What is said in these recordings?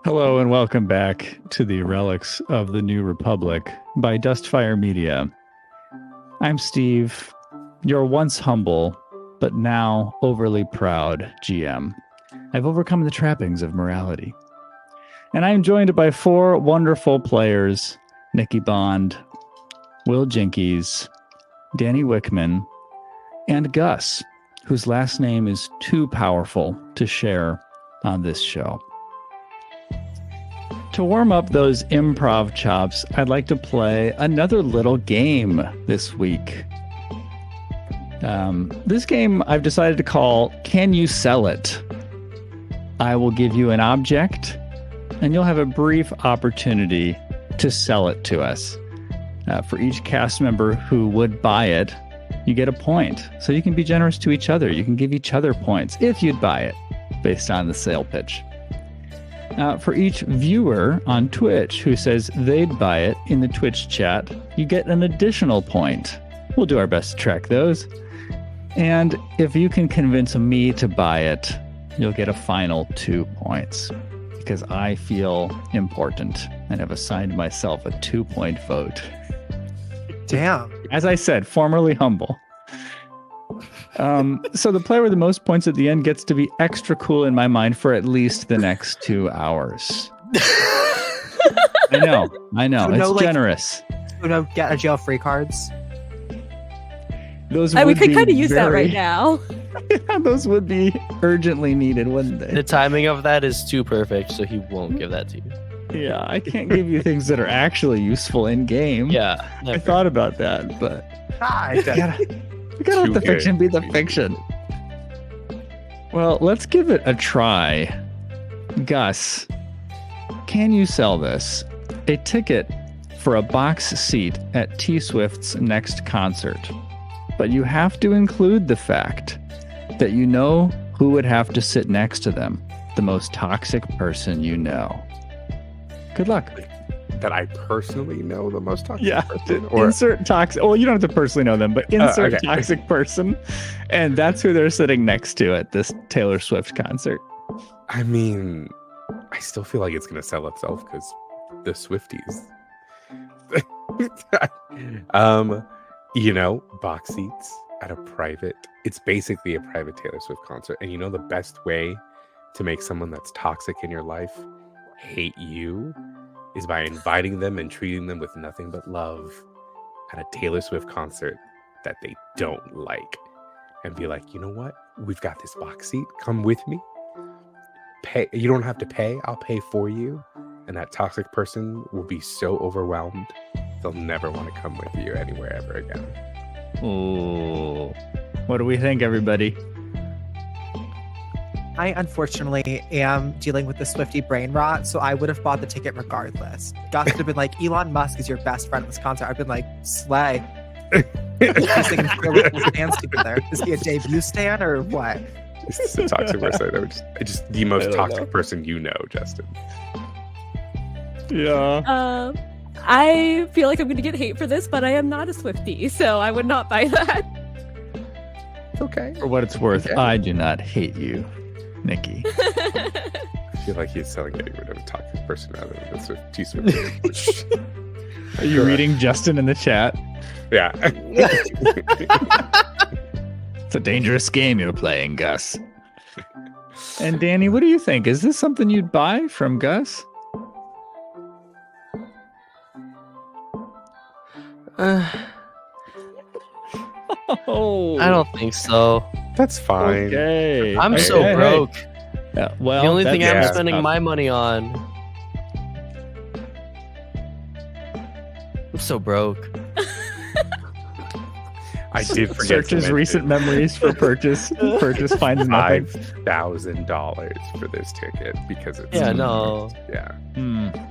Hello and welcome back to the Relics of the New Republic by Dustfire Media. I'm Steve, your once humble, but now overly proud GM. I've overcome the trappings of morality. And I'm joined by four wonderful players, Nikki Bond, Will Jinkies, Danny Wickman, and Gus, whose last name is too powerful to share on this show. To warm up those improv chops, I'd like to play another little game this week. This game I've decided to call Can You Sell It? I will give you an object, and you'll have a brief opportunity to sell it to us. For each cast member who would buy it, you get a point. So you can be generous to each other. You can give each other points if you'd buy it based on the sale pitch. For each viewer on Twitch who says they'd buy it in the Twitch chat, you get an additional point. We'll do our best to track those. And if you can convince me to buy it, you'll get a final 2 points. Because I feel important and have assigned myself a 2-point vote. Damn. As I said, formerly humble. So the player with the most points at the end gets to be extra cool in my mind for at least the next 2 hours. I know. It's generous. Get a jail free cards. Those we could kind of use that right now. Yeah, those would be urgently needed, wouldn't they? The timing of that is too perfect, so he won't give that to you. Yeah, I can't give you things that are actually useful in game. Yeah. I thought about that, but we gotta let the fiction be the fiction. Well, let's give it a try. Gus, can you sell this? A ticket for a box seat at T-Swift's next concert. But you have to include the fact that you know who would have to sit next to them. The most toxic person you know. Good luck. That I personally know the most toxic person? Or insert toxic. Well, you don't have to personally know them, but insert toxic person. And that's who they're sitting next to at this Taylor Swift concert. I mean, I still feel like it's going to sell itself because the Swifties. Box seats at a private. It's basically a private Taylor Swift concert. And the best way to make someone that's toxic in your life hate you is by inviting them and treating them with nothing but love at a Taylor Swift concert that they don't like. And be like, you know what? We've got this box seat. Come with me. Pay. You don't have to pay. I'll pay for you. And that toxic person will be so overwhelmed, they'll never want to come with you anywhere ever again. Ooh. What do we think, everybody? I unfortunately am dealing with the Swiftie brain rot, so I would have bought the ticket regardless. Gus would have been like, Elon Musk is your best friend at this concert. I've been like, slay. He's singing stands together. Is he a debut stan or what? This is a toxic person. Just the most toxic person you know, Justin. Yeah. I feel like I'm going to get hate for this, but I am not a Swiftie, so I would not buy that. Okay. For what it's worth, I do not hate you, Nikki. I feel like he's selling getting rid of a toxic person rather than the T-Swift. Are you reading Justin in the chat? Yeah. It's a dangerous game you're playing, Gus. And Danny, what do you think? Is this something you'd buy from Gus? I don't think so. That's fine. Okay. I'm so broke. Yeah, well, the only thing I'm that's spending not- my money on. I'm so broke. I did forget Searches to recent memories for purchase. Purchase finds nothing. $5,000 for this ticket because it's No. Yeah.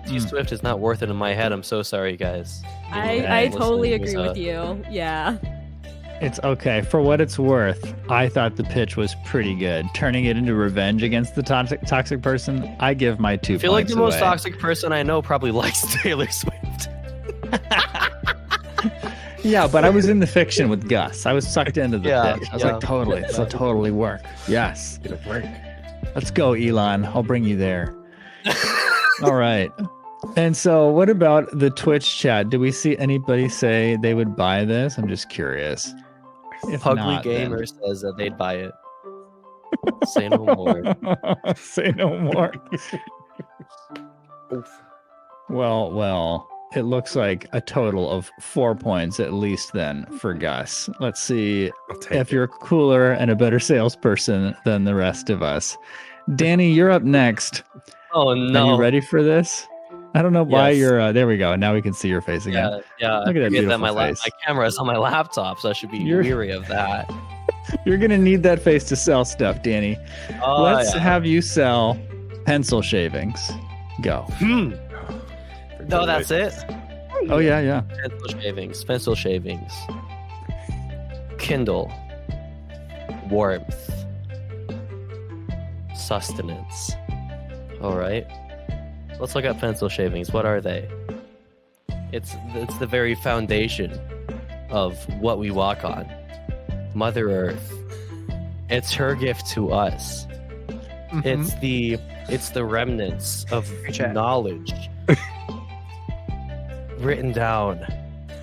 T-Swift is not worth it in my head. I'm so sorry, guys. I totally Listening agree this with you. Yeah. It's okay. For what it's worth, I thought the pitch was pretty good. Turning it into revenge against the toxic person, I give my 2 points I feel like the most away. toxic person I know probably likes Taylor Swift. Yeah, but I was in the fiction with Gus. I was sucked into the pitch. I was yeah. like, totally. It'll totally work. Yes. It'll work. Let's go, Elon. I'll bring you there. All right. And so, what about the Twitch chat? Do we see anybody say they would buy this? I'm just curious. If Pugly not, Gamer then- says that they'd buy it. Say no more. Say no more. Oof. Well, it looks like a total of 4 points at least then for Gus. Let's see I'll take if it. you're cooler and a better salesperson than the rest of us. Danny, you're up next. Oh no! Are you ready for this? I don't know why Yes. you're. There we go. Now we can see your face again. Yeah. Look at that I forget beautiful my face. my camera is on my laptop, so I should be You're- weary of that. You're gonna need that face to sell stuff, Danny. Oh, Let's yeah. have you sell pencil shavings. Go. They're No, that's it. delicious. Oh yeah. Pencil shavings, Kindle, warmth, sustenance. All right. Let's look at pencil shavings. What are they? It's the very foundation of what we walk on. Mother Earth. It's her gift to us. Mhm. It's the remnants of Preach it. knowledge written down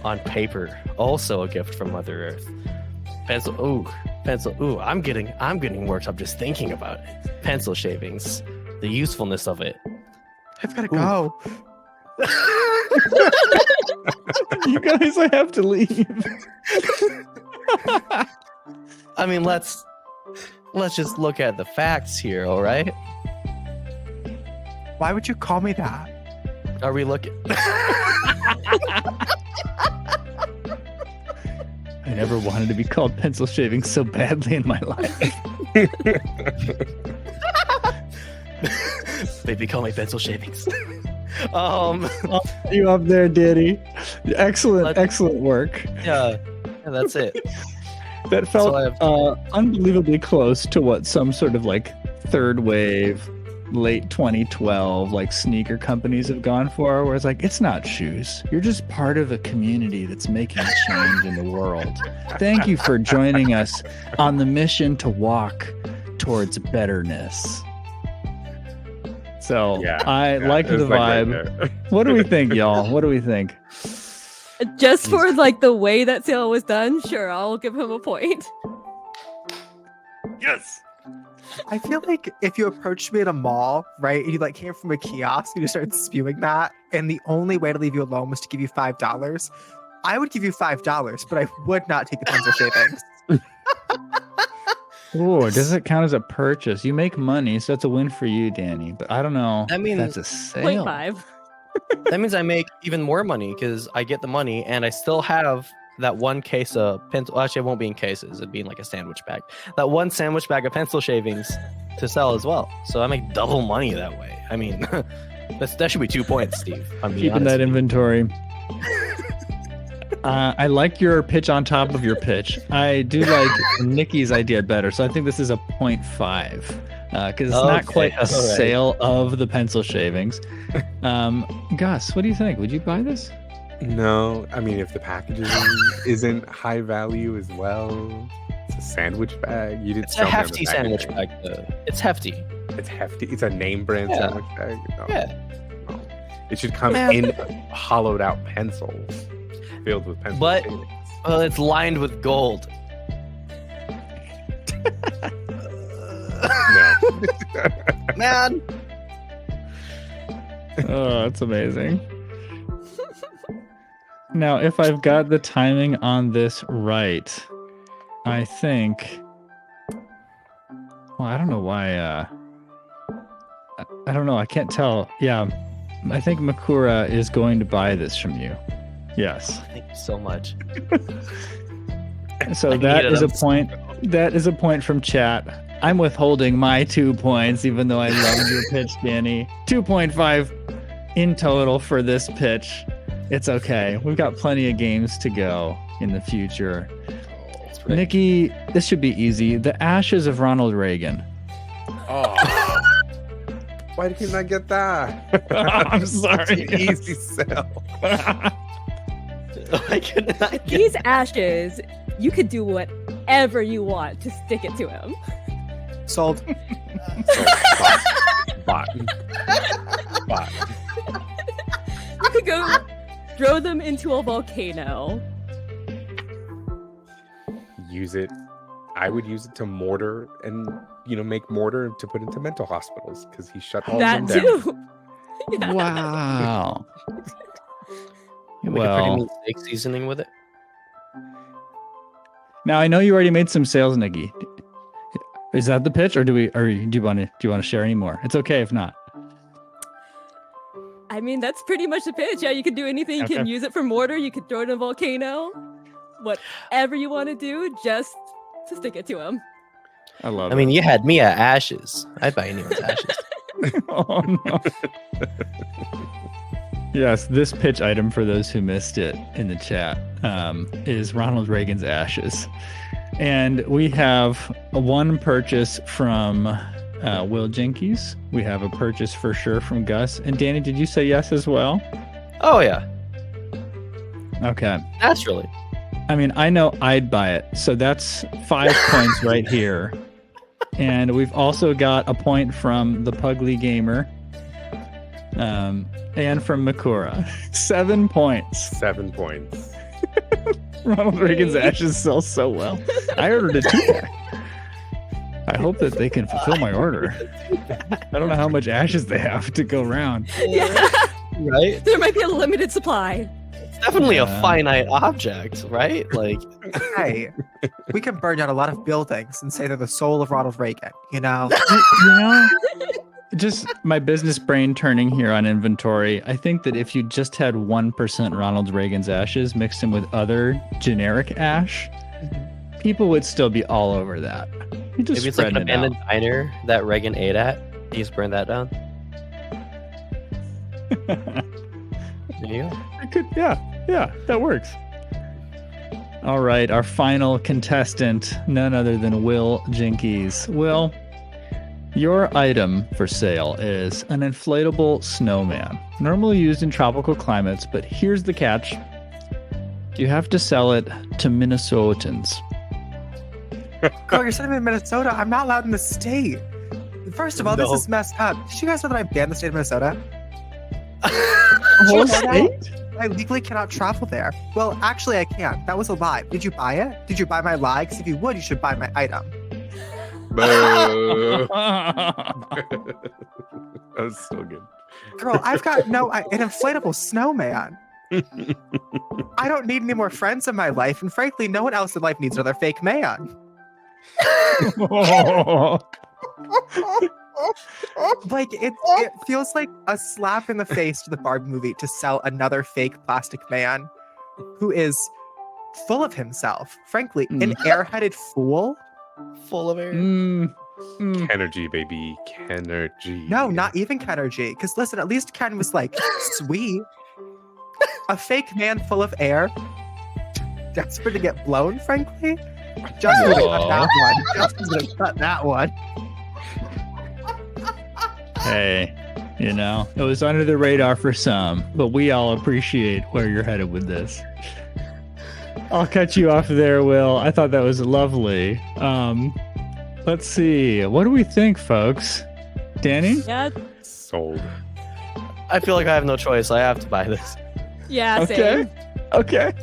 on paper. Also a gift from Mother Earth. Pencil. Ooh, I'm getting worked up just thinking about it. Pencil shavings. The usefulness of it. I've gotta go. You guys, I have to leave. I mean, let's just look at the facts here, all right? Why would you call me that? Are we looking? I never wanted to be called pencil shaving so badly in my life. Baby, call me pencil shavings. You up there, Danny? Excellent, Let's- excellent work. yeah, that's it. That felt So I have- unbelievably close to what some sort of like third wave, late 2012 like sneaker companies have gone for, where it's like, it's not shoes. You're just part of a community that's making a change in the world. Thank you for joining us on the mission to walk towards betterness. So I like it the was like right vibe. there. What do we think, y'all? What do we think? Just for like the way that sale was done, sure, I'll give him a point. Yes. I feel like if you approached me at a mall, right, and you like came from a kiosk and you started spewing that, and the only way to leave you alone was to give you $5, I would give you $5, but I would not take the pencil shavings. Oh, does it count as a purchase? You make money, so that's a win for you, Danny. But I don't know. I mean, if that's a sale. 0.5. That means I make even more money because I get the money and I still have that one case of pencil. Actually, it won't be in cases. It'd be in like a sandwich bag. That one sandwich bag of pencil shavings to sell as well. So I make double money that way. I mean, that should be 2 points, Steve. I'm being Keeping honest that with you. inventory. I like your pitch on top of your pitch. I do like Nikki's idea better, so I think this is a 0.5 because it's not Okay, quite a all right. sale of the pencil shavings. Gus, what do you think? Would you buy this? No, I mean if the packaging isn't high value as well, it's a sandwich bag. You didn't It's sell a me on the hefty sandwich packaging. bag, though. It's hefty. It's hefty. It's a name brand Yeah. sandwich bag. No. Yeah. No. It should come Man. in hollowed out pencils filled with pencil But- shavings. Well, it's lined with gold. No. Man. Oh, that's amazing. Now, if I've got the timing on this right, I think. Well, I don't know why. I don't know. I can't tell. Yeah, I think Mechkura is going to buy this from you. Yes. Thank you so much. So I that need it. is a I'm point. That is a point from chat. I'm withholding my 2 points, even though I loved your pitch, Danny. 2.5 in total for this pitch. It's okay. We've got plenty of games to go in the future. It's pretty- Nikki, this should be easy. The ashes of Ronald Reagan. Oh. Why didn't I get that? I'm Such sorry, an Gus. easy sell. I could not get These ashes, you could do whatever you want to stick it to him. Sold. Bot. spot. You could go throw them into a volcano. Use it. I would use it to mortar and make mortar to put into mental hospitals because he shut all of That them down. too. Yeah. Wow. Make a pretty Well, mean steak seasoning with it. now I know you already made some sales, Nikki. Is that the pitch, or do you want to share any more? It's okay if not. I mean, that's pretty much the pitch. Yeah, you can do anything. You can Okay. use it for mortar. You could throw it in a volcano. Whatever you want to do, just to stick it to him. I love I mean, you had me at ashes. I'd buy anyone's ashes. Oh, no. Yes, this pitch item, for those who missed it in the chat, is Ronald Reagan's ashes. And we have one purchase from Will Jinkies. We have a purchase for sure from Gus. And Danny, did you say yes as well? Oh yeah, Okay. naturally. I mean, I know I'd buy it. So that's 5 points right here. And we've also got a point from the Pugly Gamer and from Mechkura. 7 points. 7 points. Ronald Reagan's ashes sell so well. I ordered a 2-pack. I hope that they can fulfill my order. I don't know how much ashes they have to go around. Yeah, Right? there might be a limited supply. It's definitely a Yeah. finite object, right? Like, Hey, we can burn down a lot of buildings and say they're the soul of Ronald Reagan. You know, just my business brain turning here on inventory. I think that if you just had 1% Ronald Reagan's ashes mixed in with other generic ash, people would still be all over that. You just maybe it's like an spreading it out. abandoned diner that Reagan ate at. You just burn that down. There you go. I could, yeah, that works. All right, our final contestant, none other than Will Jinkies. Will, your item for sale is an inflatable snowman, normally used in tropical climates, but here's the catch. You have to sell it to Minnesotans. Girl, you're sending me to Minnesota. I'm not allowed in the state. First of all, No. this is messed up. Did you guys know that I banned the state of Minnesota? Whole you know that? state? I legally cannot travel there. Well, actually, I can't. That was a lie. Did you buy it? Did you buy my lie? Because if you would, you should buy my item. Boo. That was so good. Girl, I've got an inflatable snowman. I don't need any more friends in my life, and frankly, no one else in life needs another fake man. Like it feels like a slap in the face to the Barbie movie to sell another fake plastic man who is full of himself. Frankly, an airheaded fool. Full of air. Kenergy, baby. Kenergy. No, not even Kenergy. Because listen, at least Ken was like sweet. A fake man full of air, desperate to get blown. Frankly, Justin's gonna cut that one. Justin's gonna cut that one. Hey, it was under the radar for some, but we all appreciate where you're headed with this. I'll cut you off there, Will. I thought that was lovely. Let's see. What do we think, folks? Danny? Yeah, Sold. I feel like I have no choice. I have to buy this. yeah, Okay. same. Okay.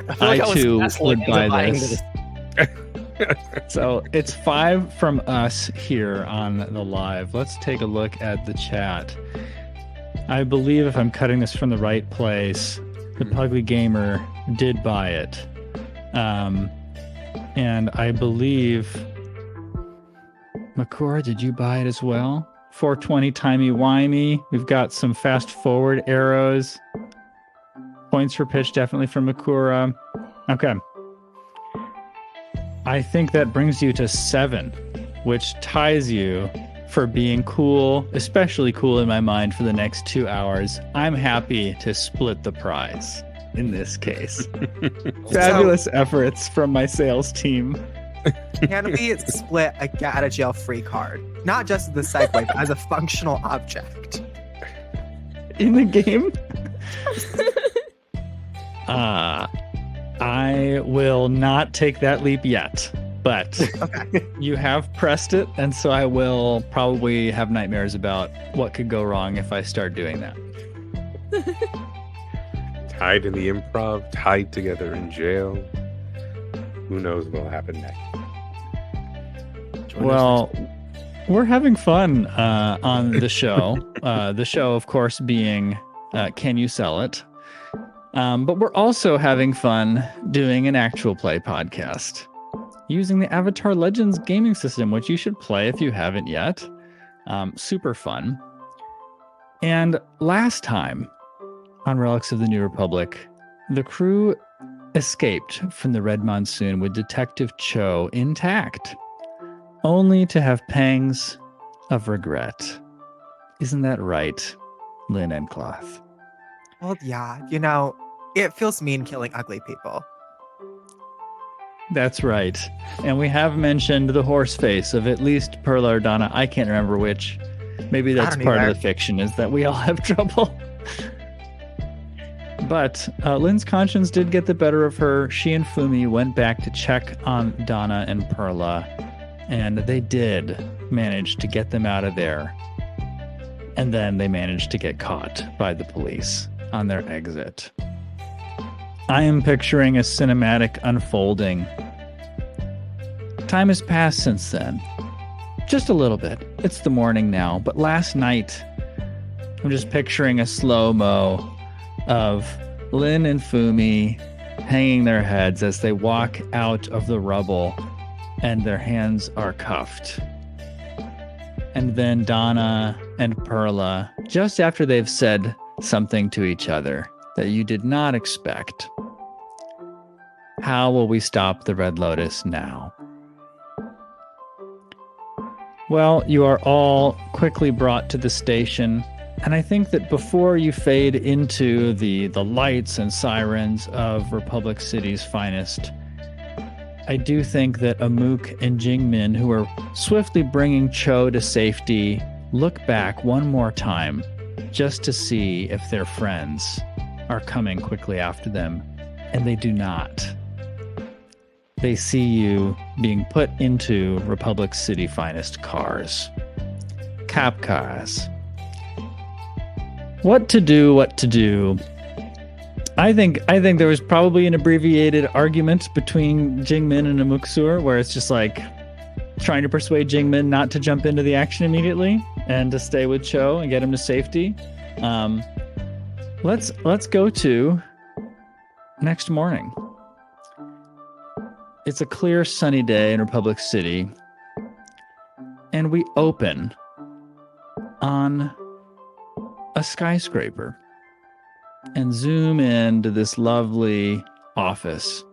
I feel like I was too gaslit would into buy buying this. So it's 5 from us here on the live. Let's take a look at the chat. I believe if I'm cutting this from the right place, the Pugly Gamer did buy it. And I believe Mechkura, did you buy it as well? 420 timey-wimey. We've got some fast forward arrows. Points for pitch definitely from Mechkura. Okay. I think that brings you to 7, which ties you for being cool, especially cool in my mind for the next 2 hours. I'm happy to split the prize in this case. Fabulous efforts from my sales team. Can we split a get out of jail free card? Not just as the segue, but as a functional object. In the game? I will not take that leap yet. But Okay. you have pressed it, and so I will probably have nightmares about what could go wrong if I start doing that. Tied in the improv, tied together in jail. Who knows what'll happen next? Join us Well, we're having fun on the show. The show, of course, being Can You Sell It? But we're also having fun doing an actual play podcast using the Avatar Legends gaming system, which you should play if you haven't yet. Super fun. And last time on Relics of the New Republic, the crew escaped from the Red Monsoon with Detective Cho intact, only to have pangs of regret. Isn't that right, Lin and Cloth? Well, yeah, it feels mean killing ugly people. That's right. And we have mentioned the horse face of at least Perla or Donna. I can't remember which. Maybe that's don't part either. of the fiction, is that we all have trouble. But Lin's conscience did get the better of her. She and Fumi went back to check on Donna and Perla, and they did manage to get them out of there. And then they managed to get caught by the police on their exit. I am picturing a cinematic unfolding. Time has passed since then. Just a little bit. It's the morning now, but last night, I'm just picturing a slow-mo of Lin and Fumi hanging their heads as they walk out of the rubble and their hands are cuffed. And then Donna and Perla, just after they've said something to each other that you did not expect. How will we stop the Red Lotus now? Well, you are all quickly brought to the station, and I think that before you fade into the lights and sirens of Republic City's finest, I do think that Amuk and Jing Min, who are swiftly bringing Cho to safety, look back one more time just to see if their friends are coming quickly after them, and they do not. They see you being put into Republic City finest cars. Cop cars. What to do? I think there was probably an abbreviated argument between Jingmin and Amuksur where it's just like trying to persuade Jingmin not to jump into the action immediately and to stay with Cho and get him to safety. Let's go to next morning. It's a clear sunny day in Republic City, and we open on a skyscraper and zoom into this lovely office.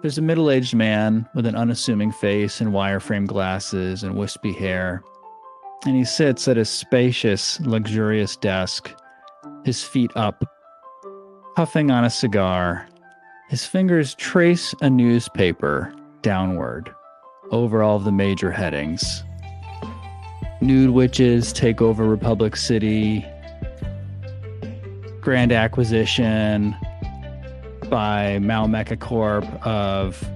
There's a middle-aged man with an unassuming face and wireframe glasses and wispy hair, and he sits at a spacious, luxurious desk, his feet up, puffing on a cigar. His fingers trace a newspaper downward over all of the major headings. Nude witches take over Republic City. Grand acquisition by Mecha Corp of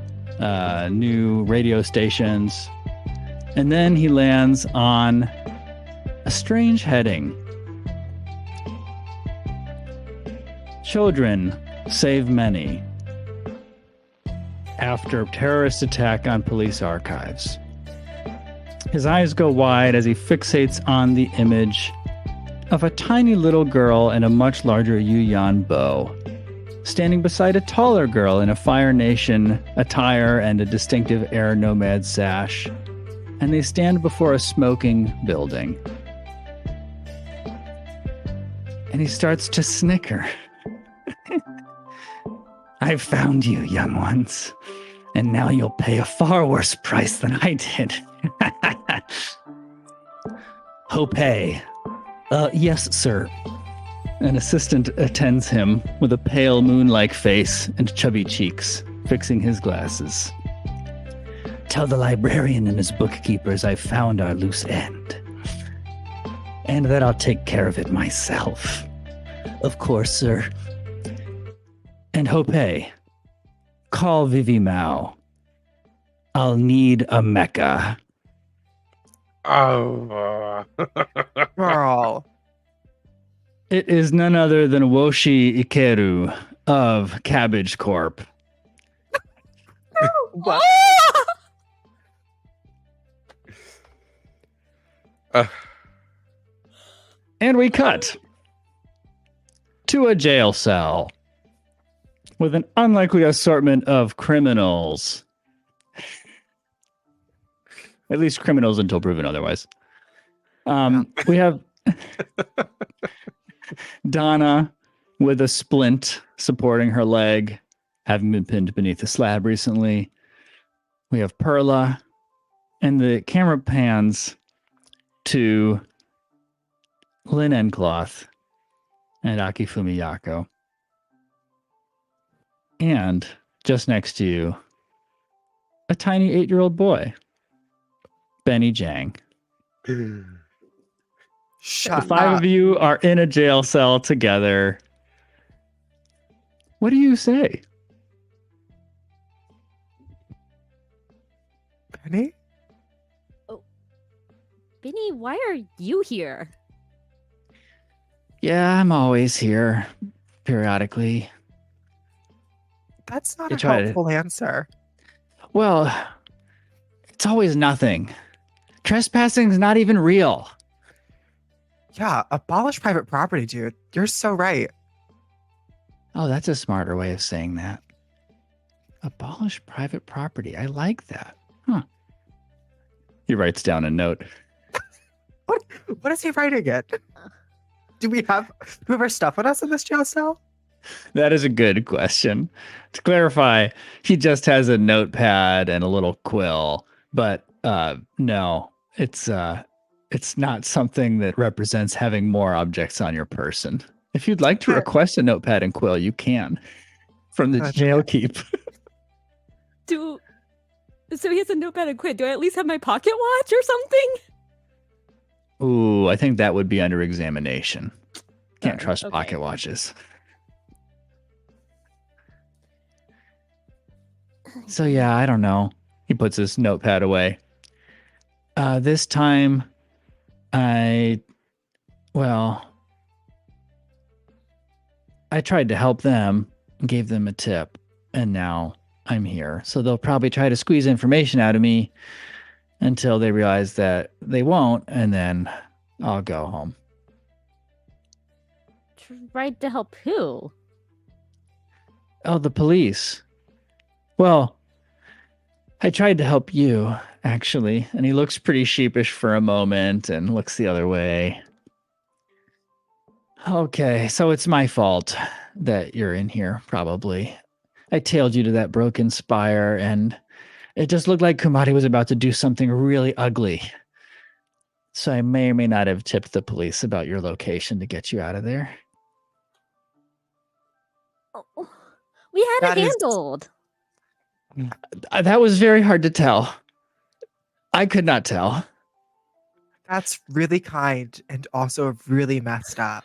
new radio stations. And then he lands on a strange heading. Children save many after terrorist attack on police archives. His eyes go wide as he fixates on the image of a tiny little girl in a much larger Yuyan bow, standing beside a taller girl in a Fire Nation attire and a distinctive Air Nomad sash, and they stand before a smoking building. And he starts to snicker. I found you, young ones, and now you'll pay a far worse price than I did. Hope. Yes, sir. An assistant attends him with a pale moon-like face and chubby cheeks, fixing his glasses. Tell the librarian and his bookkeepers I found our loose end, and that I'll take care of it myself. Of course, sir. And Hope, call Vivi Mao. I'll need a mecha. Oh. Girl. It is none other than Woshi Ikeru of Cabbage Corp. What? And we cut to a jail cell with an unlikely assortment of criminals. At least criminals until proven otherwise. We have Donna with a splint supporting her leg, having been pinned beneath a slab recently. We have Perla, and the camera pans to Linen Cloth and Akifumi Yako. And just next to you, a tiny 8-year-old boy, Benny Jang. Shut The five up. of you are in a jail cell together. What do you say? Benny? Benny, why are you here? Yeah, I'm always here, periodically. That's not You a tried it. helpful answer. Well, it's always nothing. Trespassing's not even real. Yeah, abolish private property, dude. You're so right. Oh, that's a smarter way of saying that. Abolish private property. I like that. Huh. He writes down a note. What is he writing it? Do we have our stuff on us in this jail cell? That is a good question. To clarify, he just has a notepad and a little quill, but no, it's not something that represents having more objects on your person. If you'd like to request a notepad and quill, you can from the jail keep. So he has a notepad and quit. Do I at least have my pocket watch or something? Ooh, I think that would be under examination. Can't trust okay. pocket watches. So yeah, I don't know. He puts his notepad away. This time, I tried to help them, gave them a tip, and now I'm here. So they'll probably try to squeeze information out of me until they realize that they won't, and then I'll go home. Tried to help who? Oh, the police. Well, I tried to help you, actually. And he looks pretty sheepish for a moment and looks the other way. Okay, so it's my fault that you're in here, probably. I tailed you to that broken spire, and it just looked like Kumari was about to do something really ugly. So I may or may not have tipped the police about your location to get you out of there. Oh, we had That it is- handled. That was very hard to tell. I could not tell. That's really kind and also really messed up.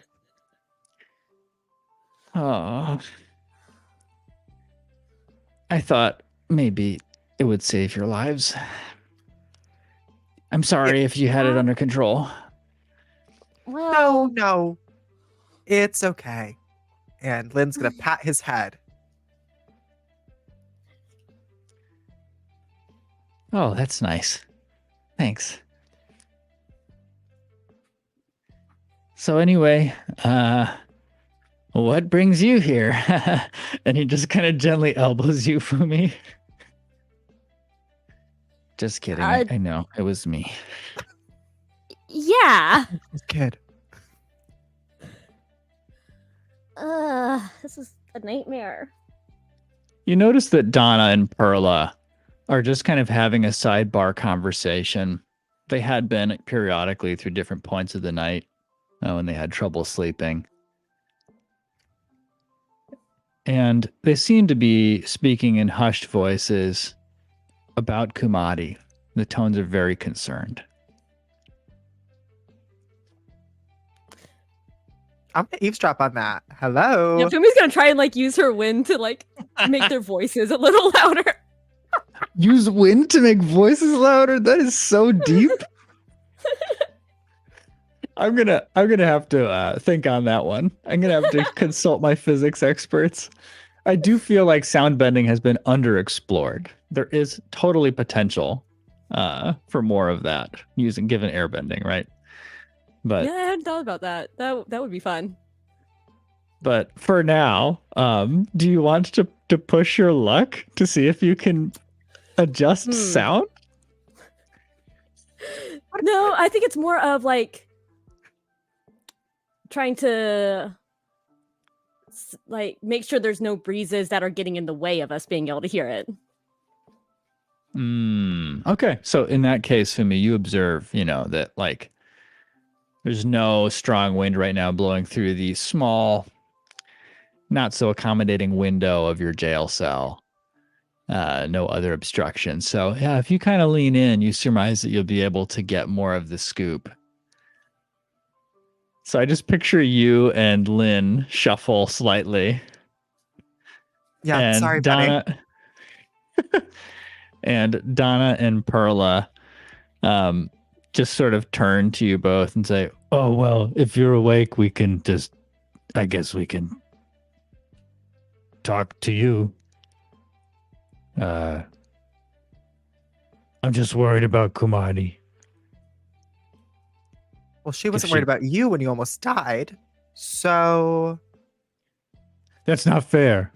Oh. I thought maybe it would save your lives. I'm sorry if you had it under control. Well, No. It's okay. And Lynn's gonna pat his head. Oh, that's nice. Thanks. So anyway, what brings you here? And he just kind of gently elbows you, Fumi. Just kidding. I know. It was me. yeah. This kid. This is a nightmare. You notice that Donna and Perla are just kind of having a sidebar conversation. They had been periodically through different points of the night when they had trouble sleeping. And they seem to be speaking in hushed voices about Kumari. The tones are very concerned. I'm gonna eavesdrop on that. Hello. Yeah, Fumi's gonna try and use her wind to make their voices a little louder. Use wind to make voices louder? That is so deep. I'm gonna have to think on that one. I'm gonna have to consult my physics experts. I do feel like sound bending has been underexplored. There is totally potential for more of that given airbending, right? But Yeah, I hadn't thought about that. That would be fun. But for now, do you want to push your luck to see if you can adjust sound? No, I think it's more of like trying to like make sure there's no breezes that are getting in the way of us being able to hear it. Okay. So in that case, Fumi, you observe, that like there's no strong wind right now blowing through the small, not so accommodating window of your jail cell. No other obstructions. So yeah, if you kind of lean in, you surmise that you'll be able to get more of the scoop. So I just picture you and Lin shuffle slightly. Yeah, And sorry, Donna and Perla just sort of turn to you both and say, "Oh, well, if you're awake, I guess we can talk to you. I'm just worried about Kumani." Well, she wasn't worried about you when you almost died. So That's not fair.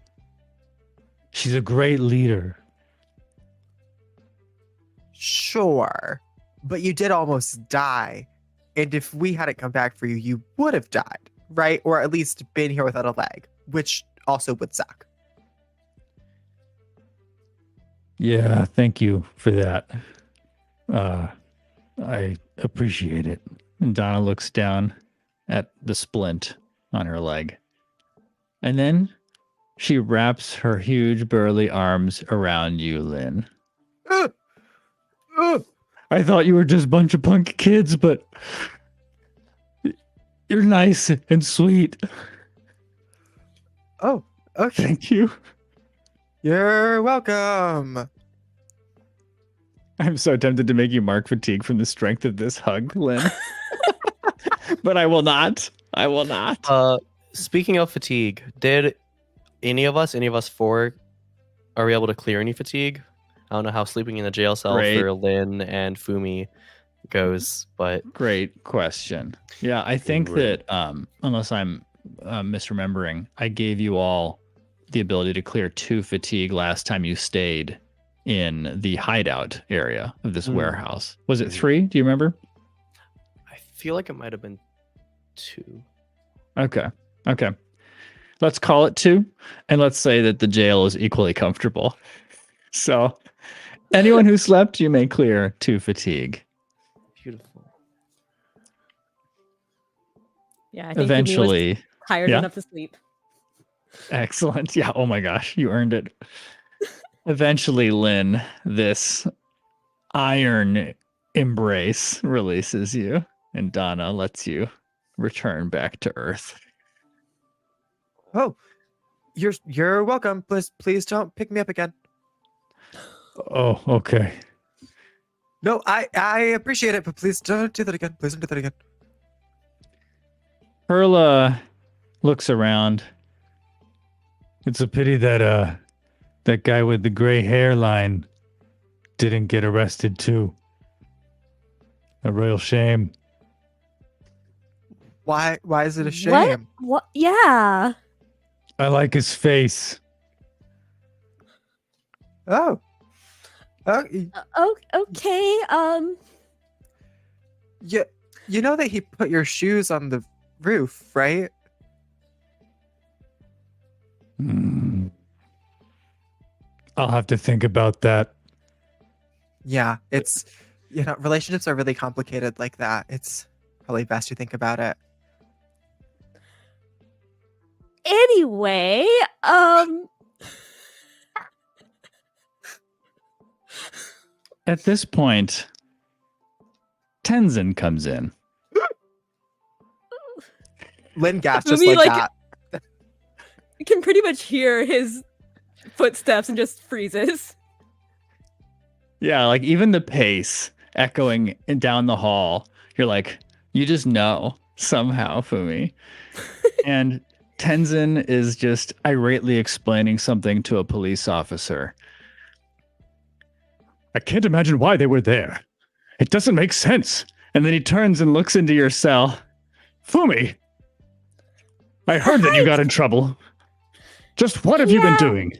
She's a great leader. sure. But you did almost die. And if we hadn't come back for you, you would have died, right? Or at least been here without a leg, which also would suck. Yeah, thank you for that. I appreciate it. And Donna looks down at the splint on her leg. And then she wraps her huge burly arms around you, Lin. I thought you were just a bunch of punk kids, but you're nice and sweet. Oh, okay. Thank you. You're welcome. I'm so tempted to make you mark fatigue from the strength of this hug, Lin. But I will not. I will not. Speaking of fatigue, did any of us four, are we able to clear any fatigue? I don't know how sleeping in the jail cell for Lin and Fumi goes, but great question. Yeah, I think that unless I'm misremembering, I gave you all the ability to clear 2 fatigue last time you stayed in the hideout area of this warehouse. Was it 3? Do you remember? I feel like it might have been 2. Okay. Let's call it 2, and let's say that the jail is equally comfortable. So anyone who slept, you may clear 2 fatigue. Beautiful. Yeah, I think Eventually. was tired enough to sleep. Excellent. Yeah. Oh my gosh, you earned it. Eventually, Lin, this iron embrace releases you, and Donna lets you return back to Earth. Oh, you're welcome. Please don't pick me up again. Oh, okay. No, I appreciate it, but please don't do that again. Please don't do that again. Perla looks around. It's a pity that that guy with the gray hairline didn't get arrested too. A real shame. Why is it a shame? What? Yeah. I like his face. Oh. Okay. Yeah, you know that he put your shoes on the roof, right? I'll have to think about that. Yeah, it's relationships are really complicated like that. It's probably best you think about it. Anyway, At this point, Tenzin comes in. Lin gasp just Fumi, like that. you can pretty much hear his footsteps and just freezes. Yeah, like even the pace echoing down the hall. You're like, you just know somehow, Fumi. And Tenzin is just irately explaining something to a police officer. I can't imagine why they were there. It doesn't make sense. And then he turns and looks into your cell. Fumi, I heard that you got in trouble. Just what have you been doing?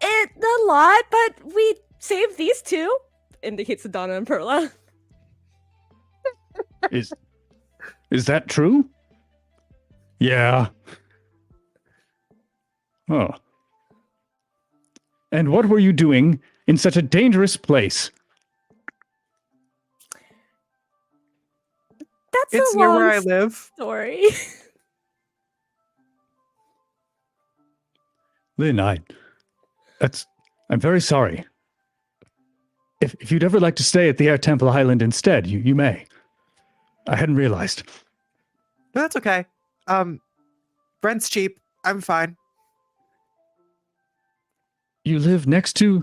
It a lot, but we saved these two. Indicates to Donna and Perla. Is that true? Yeah. Oh. And what were you doing in such a dangerous place? That's It's a near long where I live. story. Lin, I'm very sorry. If you'd ever like to stay at the Air Temple Island instead, you may. I hadn't realized. No, that's okay. Rent's cheap. I'm fine. You live next to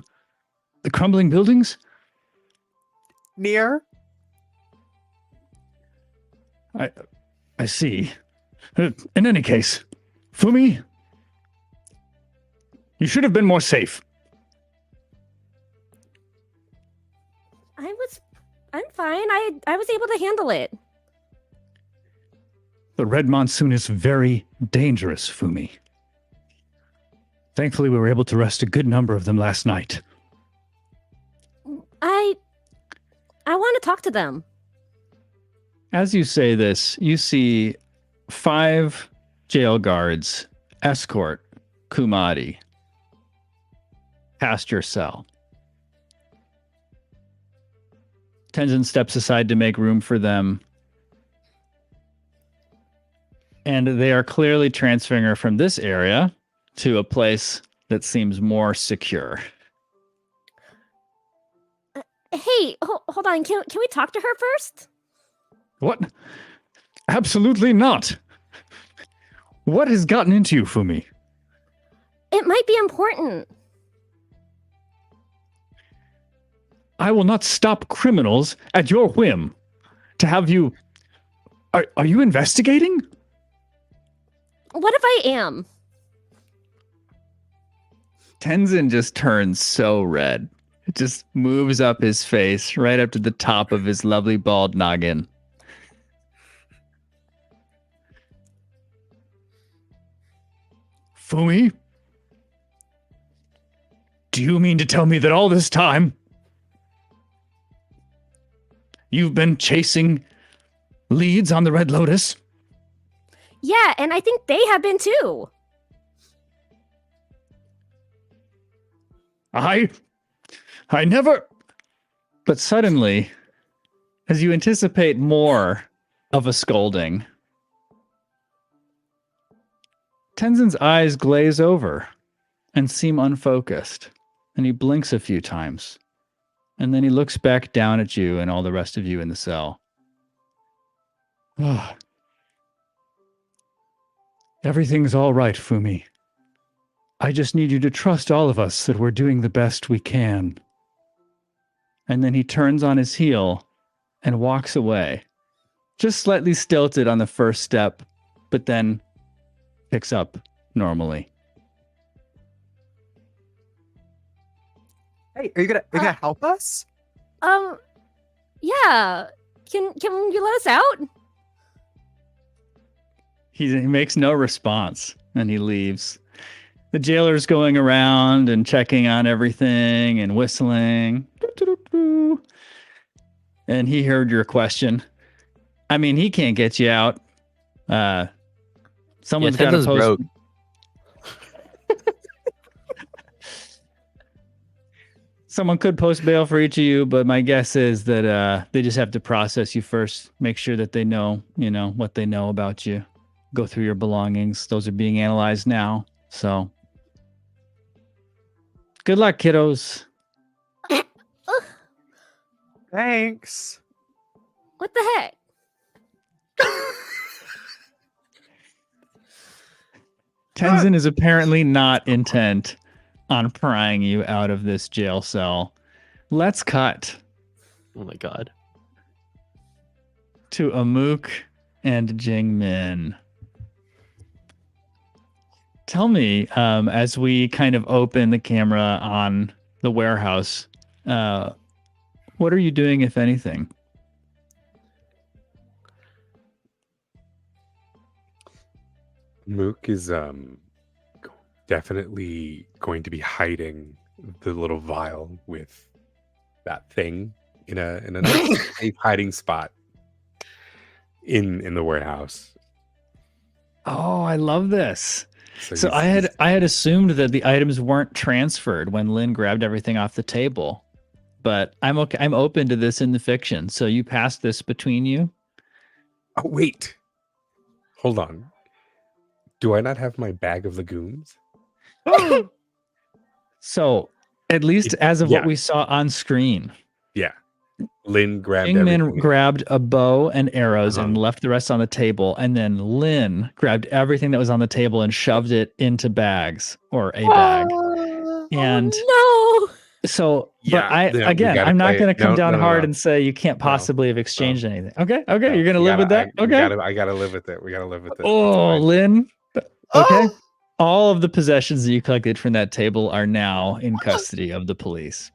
the crumbling buildings? Near? I see. In any case, Fumi, you should have been more safe. I'm fine. I was able to handle it. The Red Monsoon is very dangerous, Fumi. Thankfully, we were able to arrest a good number of them last night. I want to talk to them. As you say this, you see 5 jail guards escort Kumadi past your cell. Tenzin steps aside to make room for them. And they are clearly transferring her from this area to a place that seems more secure. Hey, hold on. Can we talk to her first? What? Absolutely not. What has gotten into you, Fumi? It might be important. I will not stop criminals at your whim. To have you... Are you investigating? What if I am? Tenzin just turns so red. It just moves up his face right up to the top of his lovely bald noggin. Fumi? Do you mean to tell me that all this time you've been chasing leads on the Red Lotus? Yeah, and I think they have been too. I never... But suddenly, as you anticipate more of a scolding, Tenzin's eyes glaze over and seem unfocused, and he blinks a few times, and then he looks back down at you and all the rest of you in the cell. Ah. Everything's all right, Fumi. I just need you to trust all of us that we're doing the best we can. And then he turns on his heel and walks away, just slightly stilted on the first step, but then picks up normally. Hey, are you gonna help us? Yeah. Can you let us out? He makes no response and he leaves. The jailer's going around and checking on everything and whistling. And he heard your question. I mean, he can't get you out. Someone's got to Tenzin's post. broke. Someone could post bail for each of you, but my guess is that they just have to process you first. Make sure that they know, what they know about you. Go through your belongings. Those are being analyzed now. So, good luck, kiddos. Thanks. What the heck? Tenzin is apparently not intent on prying you out of this jail cell. Let's cut Oh my god. to Amuk and Jing Min. Tell me, as we kind of open the camera on the warehouse, what are you doing, if anything? Mook is definitely going to be hiding the little vial with that thing in a nice safe hiding spot in the warehouse. Oh, I love this. So he's- I had assumed that the items weren't transferred when Lin grabbed everything off the table, but I'm okay. I'm open to this in the fiction. So you passed this between you. Oh wait, hold on. Do I not have my bag of legumes? So at least as of Yeah. what we saw on screen, Yeah, Lin grabbed Jing Min everything. grabbed a bow and arrows and Uh-huh. left the rest on the table, and then Lin grabbed everything that was on the table and shoved it into bags or a bag. And Oh, so, Yeah, but I yeah, we again, gotta I'm not play it. going to come No, down no, no, hard no. and say you can't possibly have exchanged anything. Okay, okay, you're going to live with that. Okay. I gotta live with it. We gotta live with it. Oh, It's fine. Lin. Okay. Oh! All of the possessions that you collected from that table are now in custody of the police.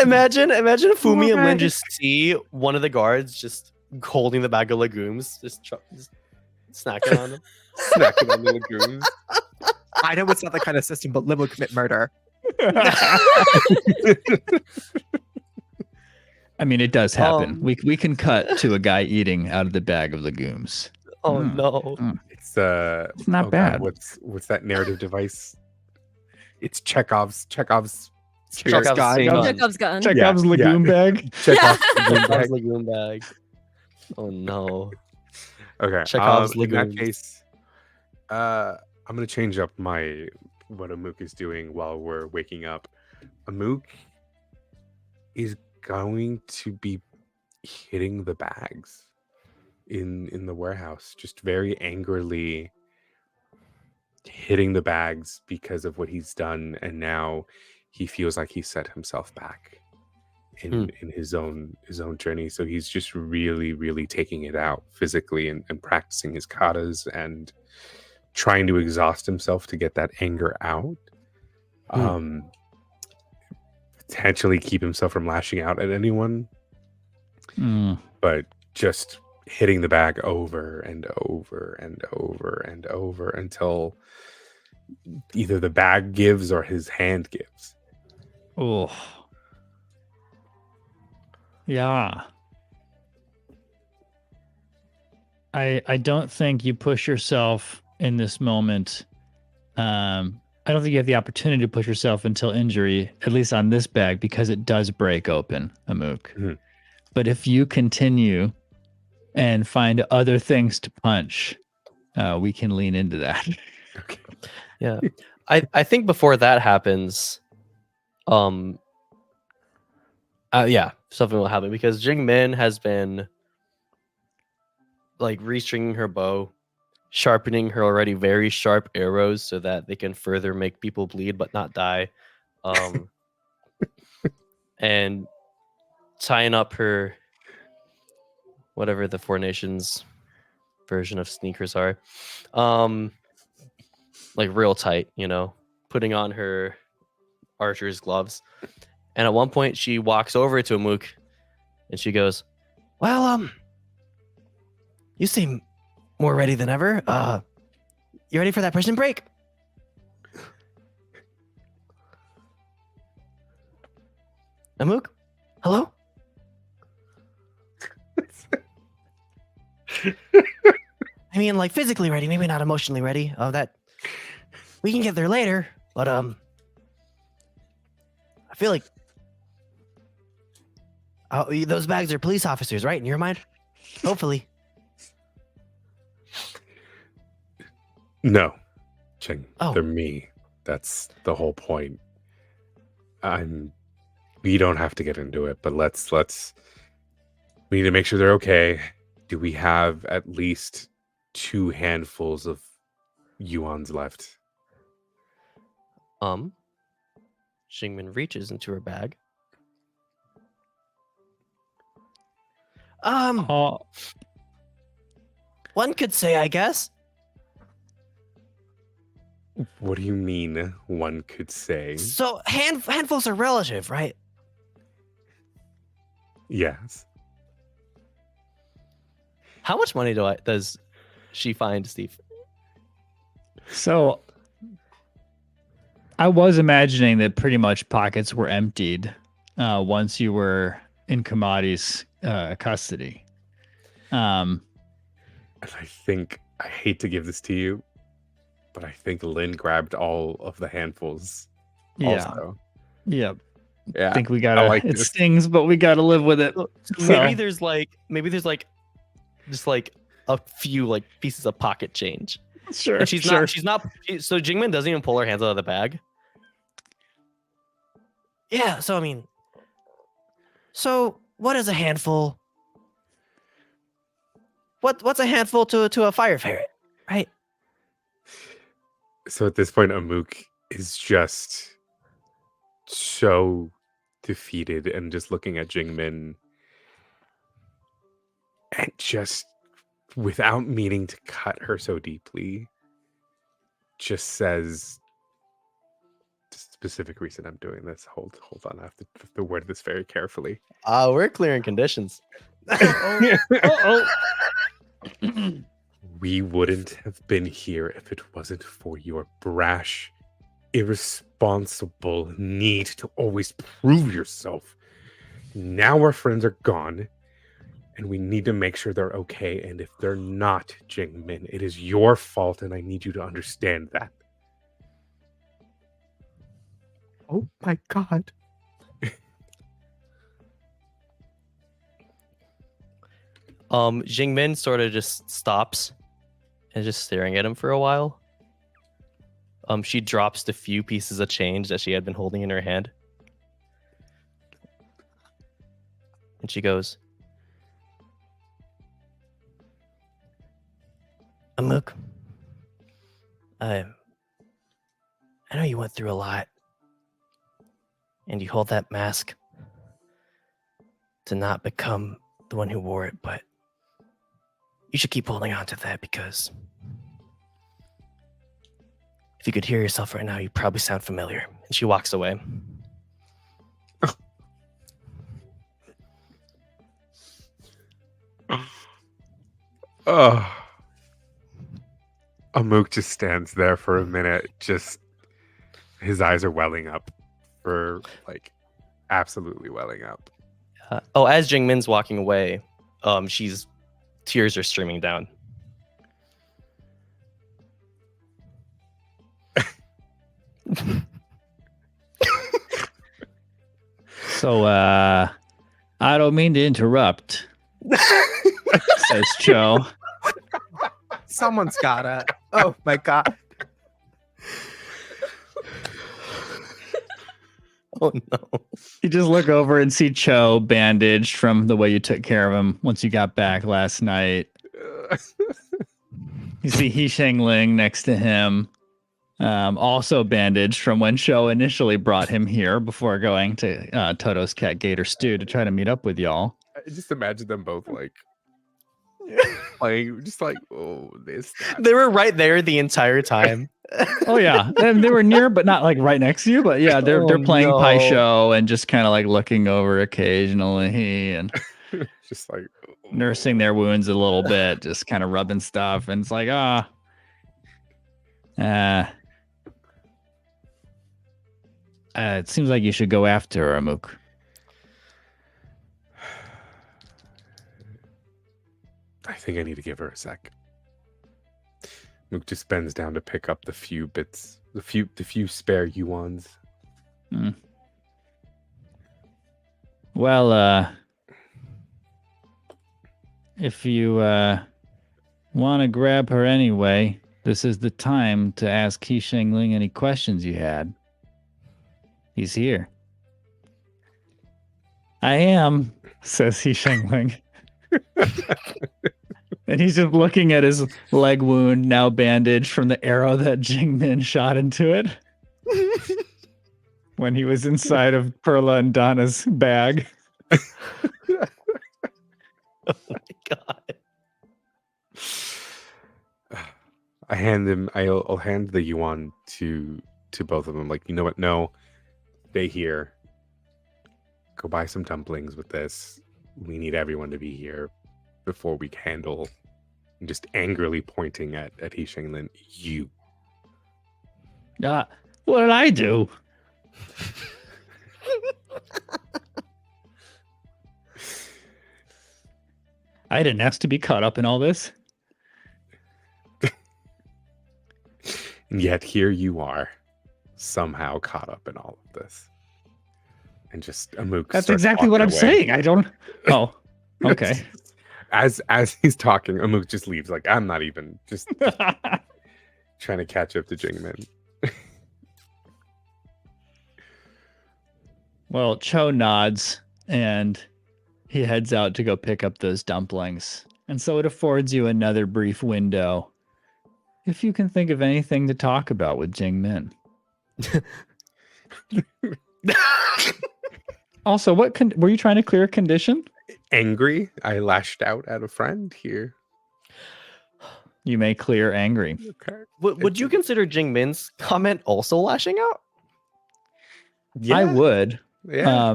Imagine if Fumi and Lin Alright. just see one of the guards just holding the bag of legumes, just snacking on them. Snacking on the legumes. I know it's not the kind of system, but Lim would commit murder. I mean, it does happen. Um, We can cut to a guy eating out of the bag of legumes. Oh Mm. no. It's It's not oh God, bad. what's that narrative device? It's Chekhov's Chekhov's gun. thing on. Chekhov's gun. Chekhov's Yeah, legume bag. Chekhov's Chekhov's bag. legume bag. Oh no. Okay. Chekhov's In that legumes. case, I'm gonna change up what Amuk is doing while we're waking up. Amuk is going to be hitting the bags in the warehouse, just very angrily hitting the bags because of what he's done, and now he feels like he set himself back in his own journey. So he's just really taking it out physically and practicing his katas and trying to exhaust himself to get that anger out. Potentially keep himself from lashing out at anyone, Mm. but just hitting the bag over and over and over and over until either the bag gives or his hand gives. Oh. Yeah. I don't think you push yourself in this moment. I don't think you have the opportunity to push yourself until injury, at least on this bag, because it does break open, Amuk. Mhm. But if you continue and find other things to punch, we can lean into that. Okay. Yeah. I think before that happens, yeah, something will happen because Jing Min has been like restringing her bow, sharpening her already very sharp arrows so that they can further make people bleed but not die. And tying up her whatever the Four Nations version of sneakers are. Like real tight, putting on her archer's gloves. And at one point she walks over to Amuk and she goes, "Well, you seem more ready than ever. You ready for that prison break?" Amuk? Hello? I mean, like physically ready, maybe not emotionally ready. That we can get there later, but I feel like those bags are police officers, right? In your mind, hopefully. No, Ching, Oh. they're me. That's the whole point. We don't have to get into it, but let's we need to make sure they're okay. Do we have at least 2 handfuls of yuans left. Jingmin reaches into her bag. Oh, One could say, I guess. What do you mean, one could say? So handfuls are relative, right? Yes. How much money does she find, Steve? so I was imagining that pretty much pockets were emptied once you were in Kamadi's custody. And I think, I hate to give this to you, but I think Lin grabbed all of the handfuls Yeah. also. Yeah. Yeah. I think we gotta. like it this. stings, but we gotta live with it. So So- maybe there's just like a few like pieces of pocket change. Sure. And she's not. So Jingmin doesn't even pull her hands out of the bag. Yeah. So I mean, so what is a handful? What's a handful to a fire ferret, right? So at this point, Amuk is just so defeated and just looking at Jingmin and just without meaning to cut her so deeply, just says the specific reason I'm doing this. Hold on, I have to word this very carefully. We're clearing conditions. We wouldn't have been here if it wasn't for your brash, irresponsible need to always prove yourself. Now our friends are gone, and we need to make sure they're okay. And if they're not, Jingmin, it is your fault, and I need you to understand that. Oh my god. Jingmin sort of just stops and just staring at him for a while. She drops the few pieces of change that she had been holding in her hand. And she goes, Amuk, I know you went through a lot. And you hold that mask to not become the one who wore it, but you should keep holding on to that because if you could hear yourself right now, you probably sound familiar. And she walks away. Oh. Amuk just stands there for a minute, just his eyes are welling up for like absolutely welling up. As Jingmin's walking away, tears are streaming down. So, I don't mean to interrupt, says Cho. Someone's gotta. Oh my god. Oh no. You just look over and see Cho bandaged from the way you took care of him once you got back last night. You see Hisheng Ling next to him, also bandaged from when Cho initially brought him here before going to Toto's Cat Gator Stew to try to meet up with y'all. I just imagine them both like playing, just like, oh, this. That. They were right there the entire time. Oh yeah, and they were near, but not like right next to you. But yeah, they're playing no. Pai Sho and just kind of like looking over occasionally and Just like nursing their wounds a little bit, just kind of rubbing stuff. And it's like, it seems like you should go after her, Amuk. I think I need to give her a sec. Mook just bends down to pick up the few bits, the few spare yuans. Well, if you want to grab her anyway, this is the time to ask Hisheng Ling any questions you had. He's here. I am, says Hisheng Ling. And he's just looking at his leg wound, now bandaged from the arrow that Jing Min shot into it when he was inside of Perla and Donna's bag. Oh my god. I'll hand the yuan to both of them. Like, you know what? No, stay here. Go buy some dumplings with this. We need everyone to be here before we handle. Just angrily pointing at Hisheng Lin. You. What did I do? I didn't ask to be caught up in all this. And yet here you are, somehow caught up in all of this. And just Amuk. That's starts exactly what I'm walking away. saying. I don't. Oh, okay. As he's talking, Amuk just leaves. Like, I'm not even just trying to catch up to Jing Min. Well, Cho nods and he heads out to go pick up those dumplings. And so it affords you another brief window. If you can think of anything to talk about with Jing Min. Also, were you trying to clear a condition? Angry, I lashed out at a friend here. You may clear angry. Okay. Would you consider Jing Min's comment also lashing out? Yeah. I would. Yeah.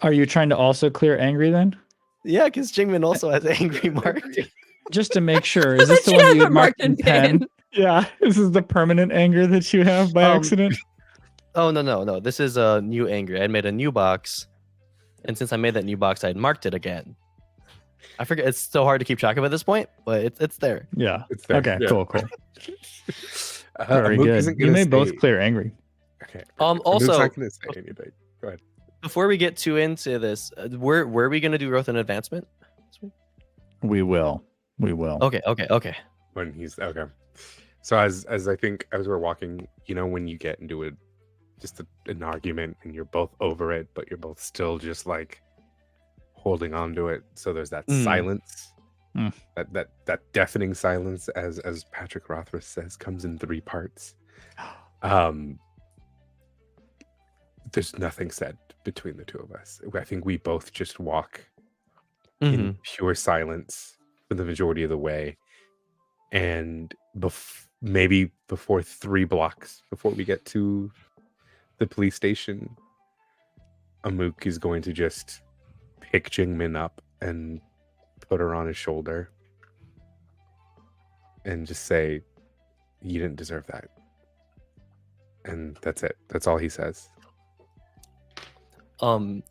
Are you trying to also clear angry then? Yeah, because Jing Min also has angry mark. Just to make sure, is this the She one has you a marked in marked in pen? pen. Yeah, this is the permanent anger that you have by accident. Oh no! This is a new anger. I made a new box, and since I made that new box, I had marked it again. I forget. It's so hard to keep track of at this point, but it's there. Yeah. It's there. Okay. Yeah. Cool. Very Amuk good. isn't You gonna may both say- clear angry. Okay. Also, Amuk's not gonna say anything. Go ahead. before we get too into this, were we gonna do growth and advancement? We will. Okay. When he's okay. So as I think as we're walking, you know, when you get into an argument and you're both over it, but you're both still just like holding on to it. So there's that silence, that deafening silence, as Patrick Rothfuss says, comes in 3 parts. There's nothing said between the two of us. I think we both just walk in pure silence for the majority of the way, and maybe before 3 blocks before we get to the police station, Amuk is going to just pick Jing Min up and put her on his shoulder and just say, "You didn't deserve that." And that's it. That's all he says. In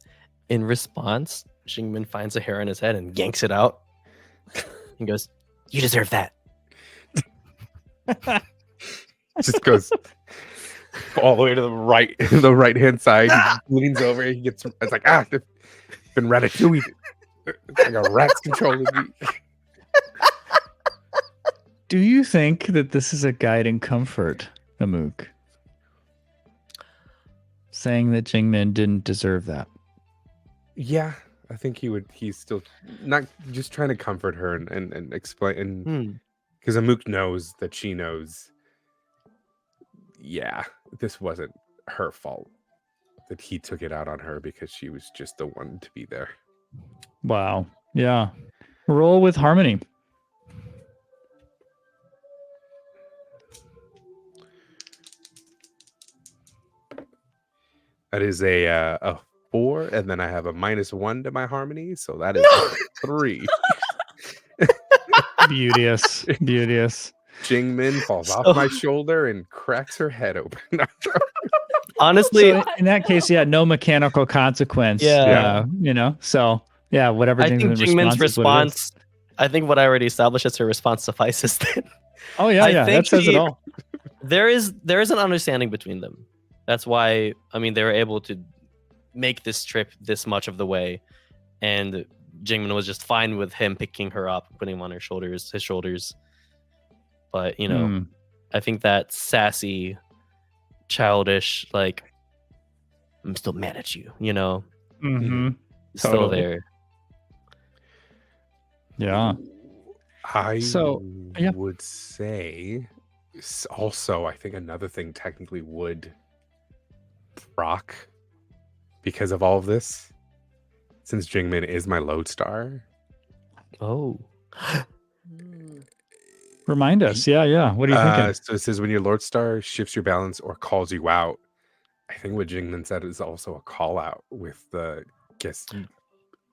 response, Jing Min finds a hair on his head and yanks it out and goes, "You deserve that." Just goes all the way to the right hand side. He leans over. He gets. It's like it's been ratatouille. It's like a rat's controlling me. Do you think that this is a guide in comfort, Amuk? Saying that Jing Min didn't deserve that. Yeah, I think he would. He's still not just trying to comfort her and explain. And because Amuk knows that she knows. Yeah, this wasn't her fault. That he took it out on her because she was just the one to be there. Wow. Yeah. Roll with harmony. That is a 4, and then I have a -1 to my harmony, so that is a 3. Beauteous. Beauteous. Jing Min falls off my shoulder and cracks her head open. Honestly, So in that case, yeah, no mechanical consequence. Yeah. So yeah, whatever. I think Jing Min's is what it is. response. I think what I already established as her response suffices. Then Oh yeah, I yeah, think that says it he- all. there is an understanding between them. That's why they were able to make this trip this much of the way, and Jing Min was just fine with him picking her up, putting him on his shoulders. But I think that sassy, childish, like, I'm still mad at you, Mm-hmm. still Totally. there. Yeah. I So, yeah. would say also, I think another thing technically would proc because of all of this, since Jingmin is my lodestar. Oh. Remind us. Yeah. What are you thinking? So it says when your lodestar shifts your balance or calls you out. I think what Jingmin said is also a call out with the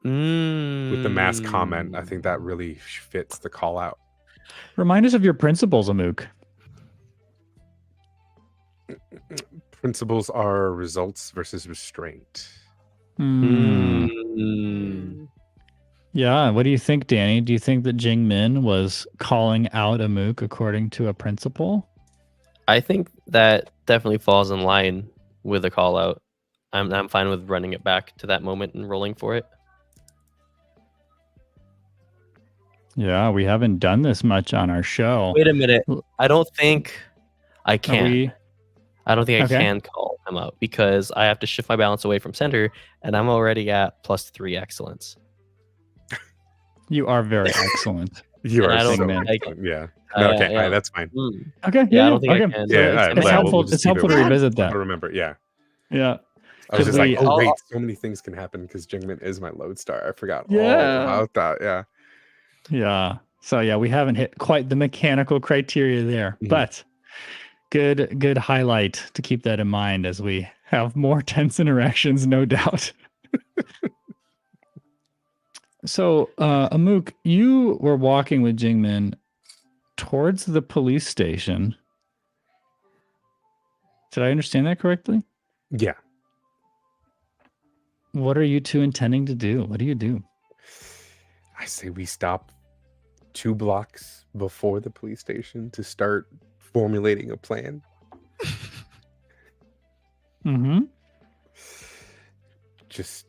with the mass comment. I think that really fits the call out. Remind us of your principles, Amuk. Principles are results versus restraint. Yeah. What do you think, Danny? Do you think that Jing Min was calling out Amuk according to a principle? I think that definitely falls in line with a call out. I'm fine with running it back to that moment and rolling for it. Yeah, we haven't done this much on our show. Wait a minute. I don't think I can. We... I don't think I Okay. can call him out because I have to shift my balance away from center, and I'm already at +3 excellence. You are very excellent. You And are I don't so think excellent. Yeah. No, okay, all right, that's fine. Okay. Yeah, I don't think I okay. can. So Yeah, it's we'll helpful. just It's keep helpful it- to revisit I that. remember, yeah. Yeah. I was just like, I'll- wait, so many things can happen because Jingmin is my lodestar. I forgot all Yeah. about that. Yeah. Yeah. So yeah, we haven't hit quite the mechanical criteria there, Mhm. but good highlight to keep that in mind as we have more tense interactions, no doubt. So, Amuk, you were walking with Jingmin towards the police station. Did I understand that correctly? Yeah. What are you two intending to do? What do you do? I say we stop 2 blocks before the police station to start formulating a plan. Mm-hmm. Just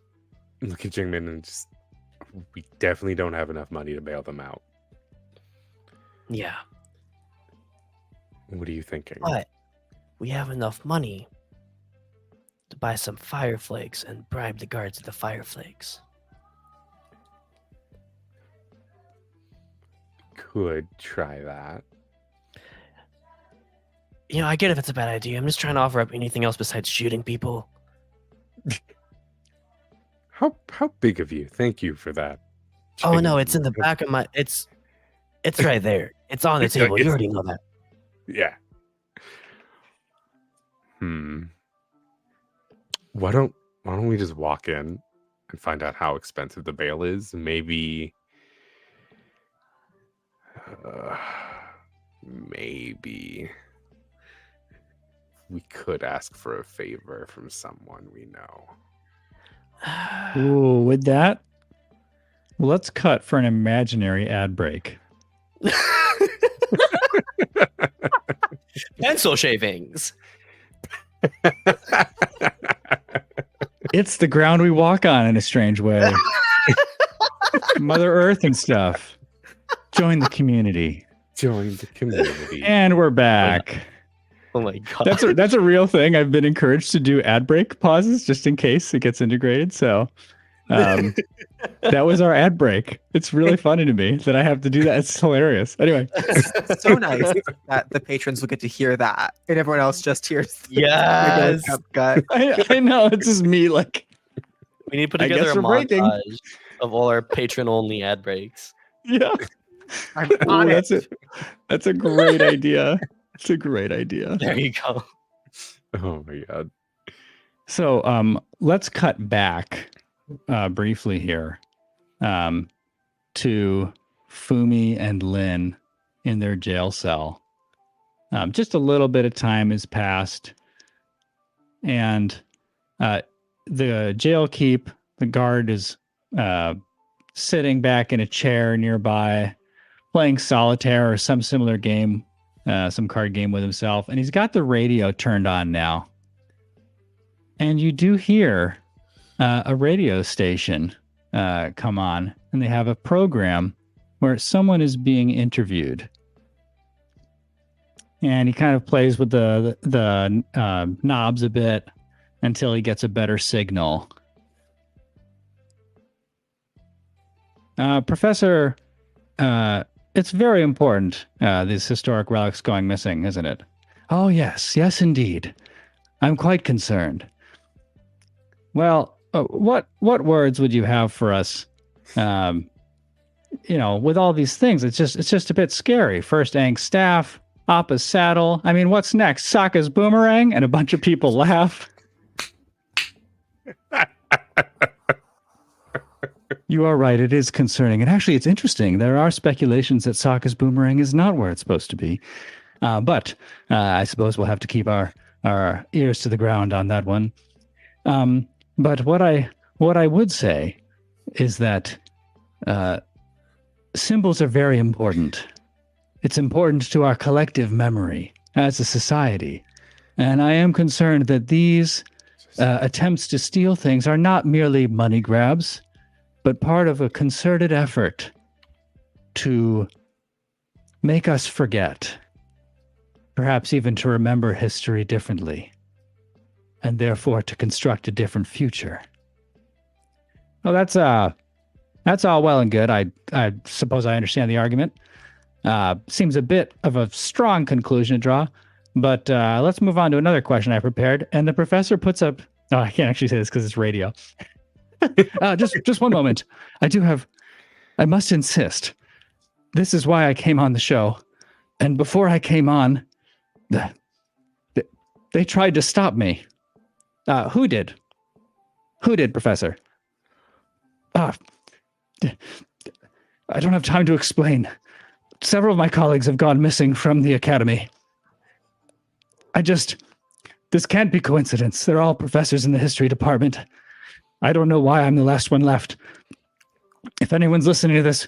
look at Jingmin and just, we definitely don't have enough money to bail them out. Yeah, What are you thinking? but we have enough money to buy some fire flakes and bribe the guards at the fire flakes. Could try that. You know, I get if it's a bad idea. I'm just trying to offer up anything else besides shooting people. How big of you? Thank you for that. Oh no, it's in the back of my. It's right there. It's on the It's- table. You it's- already know that. Yeah. Why don't we just walk in and find out how expensive the bail is? Maybe maybe we could ask for a favor from someone we know. Ooh, with that, let's cut for an imaginary ad break. Pencil shavings. It's the ground we walk on in a strange way. Mother Earth and stuff. Join the community. Join the community. And we're back. Oh my god. That's a real thing. I've been encouraged to do ad break pauses just in case it gets integrated. So that was our ad break. It's really funny to me that I have to do that. It's hilarious. Anyway. It's so nice that the patrons will get to hear that and everyone else just hears the Yes. cup gut. I know. It's just me like, We need to put I together guess a we're breaking. montage of all our patron-only ad breaks. yeah. I'm Ooh, on it. that's it. That's a great idea. It's a great idea. There you go. Oh my god. So let's cut back briefly here to Fumi and Lin in their jail cell. Just a little bit of time has passed, and the jail keep, the guard is sitting back in a chair nearby, playing solitaire or some similar game, some card game with himself, and he's got the radio turned on now. And you do hear a radio station come on, and they have a program where someone is being interviewed. And he kind of plays with the knobs a bit until he gets a better signal. Professor it's very important, these historic relics going missing, isn't it? Oh, yes. Yes, indeed. I'm quite concerned. Well, what words would you have for us? With all these things, it's just a bit scary. First Aang's staff, Appa's saddle. I mean, what's next? Sokka's boomerang, and a bunch of people laugh. You are right. It is concerning. And actually, it's interesting. There are speculations that Sokka's boomerang is not where it's supposed to be. But I suppose we'll have to keep our ears to the ground on that one. But what I would say is that symbols are very important. It's important to our collective memory as a society. And I am concerned that these attempts to steal things are not merely money grabs, but part of a concerted effort to make us forget, perhaps even to remember history differently, and therefore to construct a different future. Well, that's all well and good. I suppose I understand the argument. Seems a bit of a strong conclusion to draw, but let's move on to another question I prepared. And the professor puts up. Oh, I can't actually say this because it's radio. Just one moment. I must insist. This is why I came on the show. And before I came on, they tried to stop me. Who did? Who did, Professor? I don't have time to explain. Several of my colleagues have gone missing from the academy. This can't be coincidence. They're all professors in the history department. I don't know why I'm the last one left. If anyone's listening to this,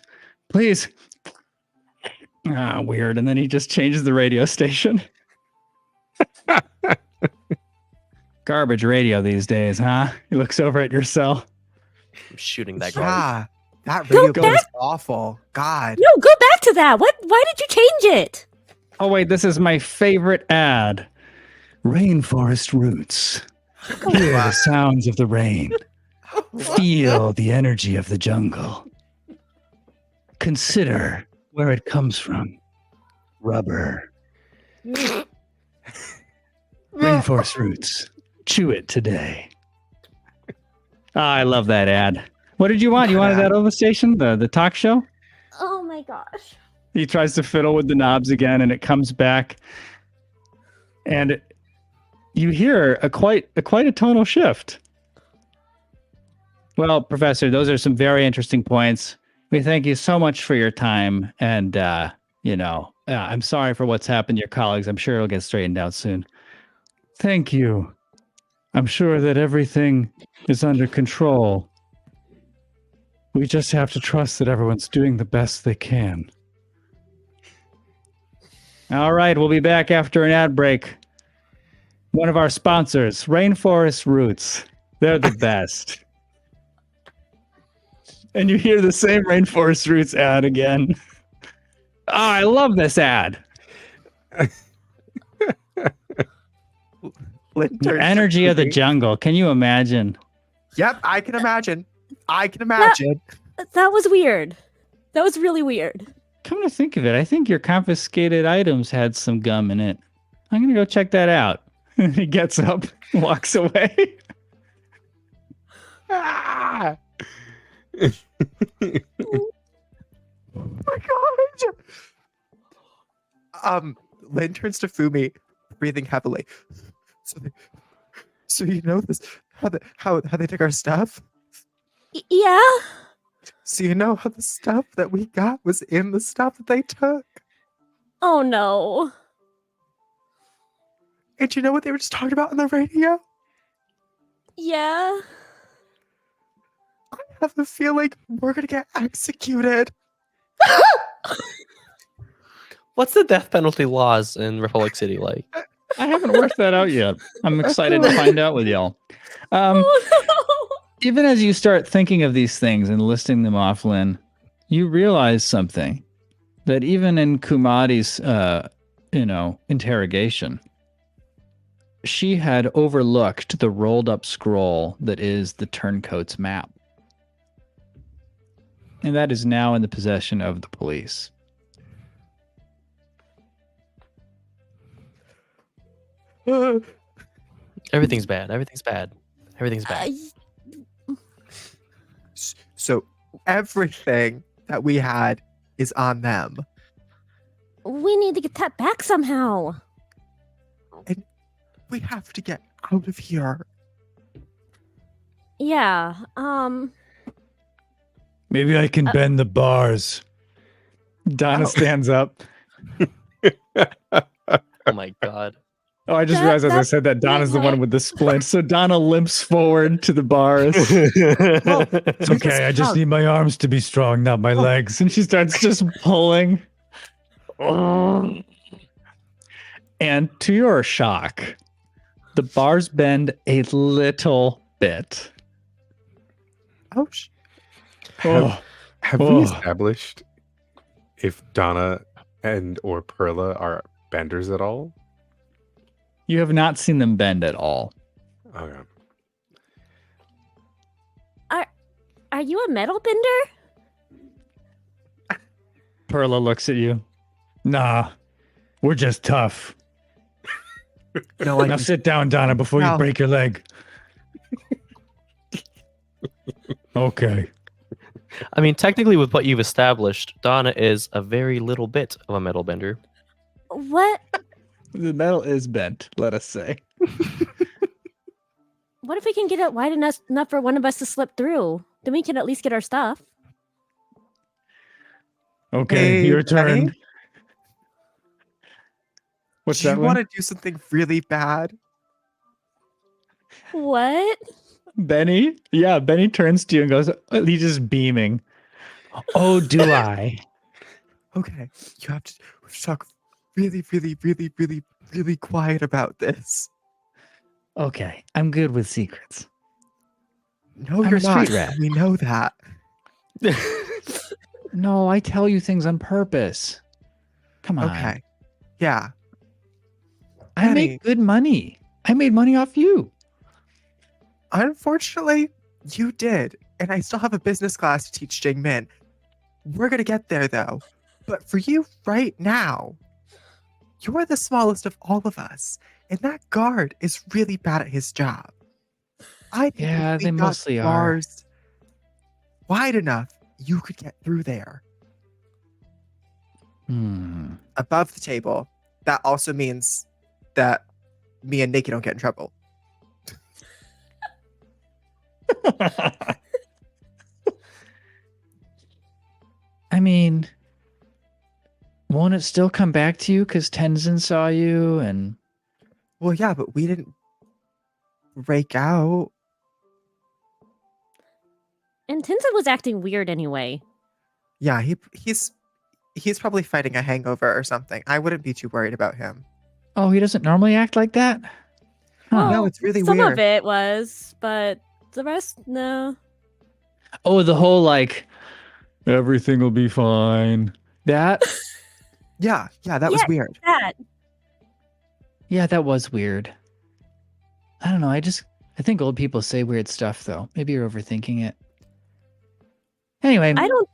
please. Weird. And then he just changes the radio station. Garbage radio these days, huh? He looks over at your cell. I'm shooting that guy. Yeah, that radio Go is back. awful. God. No, go back to that. Why did you change it? Oh, wait, this is my favorite ad. Rainforest roots. Hear the sounds of the rain. Feel the energy of the jungle. Consider where it comes from. Rubber. Rainforest roots. Chew it today. I love that ad. What did you want? You wanted that over station, the talk show? Oh my gosh. He tries to fiddle with the knobs again, and it comes back. And you hear quite a tonal shift. Well, Professor, those are some very interesting points. We thank you so much for your time. And, I'm sorry for what's happened to your colleagues. I'm sure it'll get straightened out soon. Thank you. I'm sure that everything is under control. We just have to trust that everyone's doing the best they can. All right, we'll be back after an ad break. One of our sponsors, Rainforest Roots. They're the best. And you hear the same Rainforest Roots ad again. Oh, I love this ad. The energy of the jungle. Can you imagine? Yep, I can imagine. That was weird. That was really weird. Come to think of it, I think your confiscated items had some gum in it. I'm going to go check that out. He gets up, walks away. Ah! Oh my god! Lin turns to Fumi, breathing heavily. So you know this? How they took our stuff? Yeah. So you know how the stuff that we got was in the stuff that they took? Oh no. And you know what they were just talking about on the radio? Yeah. I have a feeling we're gonna get executed. What's the death penalty laws in Republic City like? I haven't worked that out yet. I'm excited to find out with y'all. Oh no. Even as you start thinking of these things and listing them off, Lin, you realize something. That even in Kumadi's, interrogation, she had overlooked the rolled up scroll that is the Turncoat's map. And that is now in the possession of the police, Everything's bad. Everything's bad. Everything's bad. So everything that we had is on them. We need to get that back somehow. We have to get out of here. Yeah. Maybe I can bend the bars. Donna stands up. Oh my god. Oh, I just That- realized as I that- said that Donna's the yeah. one with the splint. So Donna limps forward to the bars. Well, It's we okay. I just have- need my arms to be strong, not my legs. And she starts just pulling. And to your shock, the bars bend a little bit. Oh, Have we Oh. established if Donna and or Perla are benders at all? You have not seen them bend at all. Okay. Are you a metal bender? Perla looks at you. Nah, we're just tough. no, I Now sit down, Donna, before you No. break your leg. Okay. I mean, technically, with what you've established, Donna is a very little bit of a metal bender. What? The metal is bent, let us say. What if we can get it wide enough for one of us to slip through? Then we can at least get our stuff. Okay, Hey, your turn. Benny? What's do you that want one? to do something really bad? What? Benny? Yeah, Benny turns to you and goes, he's just beaming. Oh, do I? Okay, we have to talk really, really, really, really, really quiet about this. Okay, I'm good with secrets. No, I'm you're a street not. rat. We know that. No, I tell you things on purpose. Come on. Okay. Yeah. I Benny. make good money. I made money off you. Unfortunately, you did. And I still have a business class to teach Jing Min. We're going to get there, though. But for you right now, you're the smallest of all of us. And that guard is really bad at his job. I think Yeah, if we they got mostly are. bars wide enough, you could get through there. Above the table, that also means that me and Nikki don't get in trouble. I mean, won't it still come back to you because Tenzin saw you and Well, yeah, but we didn't break out. And Tenzin was acting weird anyway. Yeah, he's probably fighting a hangover or something. I wouldn't be too worried about him. oh, he doesn't normally act like that? Huh. No, it's really Some weird. of it was, but the rest, no. Oh, the whole like everything will be fine. That Yeah, that was Yeah. weird. That. yeah, that was weird. I don't know. I think old people say weird stuff though. Maybe you're overthinking it. Anyway, I don't.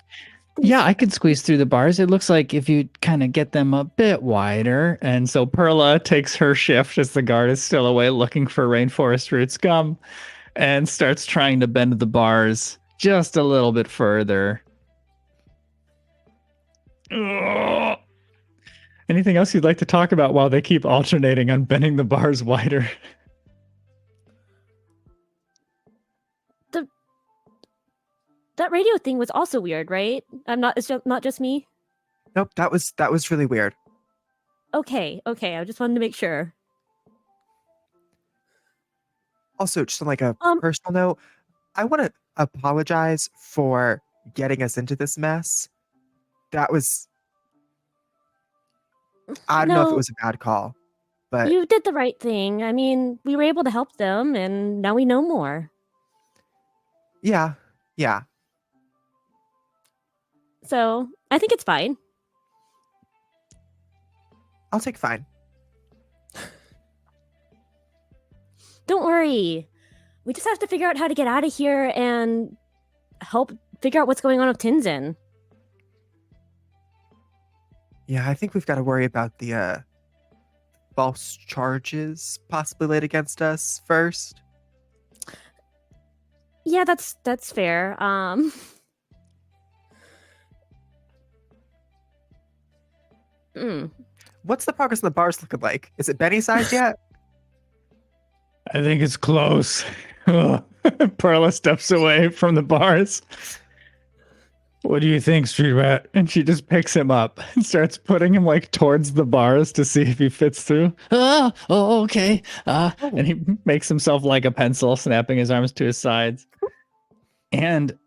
yeah, I could squeeze through the bars. It looks like if you kind of get them a bit wider. And so Perla takes her shift as the guard is still away looking for rainforest roots gum and starts trying to bend the bars just a little bit further. Ugh. Anything else you'd like to talk about while they keep alternating on bending the bars wider? That radio thing was also weird, right? It's not just me. Nope, that was really weird. Okay. I just wanted to make sure. Also, just on like a Um, personal note, I want to apologize for getting us into this mess. That was I don't know if it No. was a bad call, but You did the right thing. I mean, we were able to help them, and now we know more. yeah. So I think it's fine. I'll take fine. Don't worry. We just have to figure out how to get out of here and help figure out what's going on with Tenzin. Yeah, I think we've got to worry about the false charges possibly laid against us first? Yeah, that's fair. What's the progress in the bars looking like? Is it Benny sized yet? I think it's close. Perla steps away from the bars. What do you think, Street Rat? And she just picks him up and starts putting him like towards the bars to see if he fits through. Oh, okay. And he makes himself like a pencil, snapping his arms to his sides. And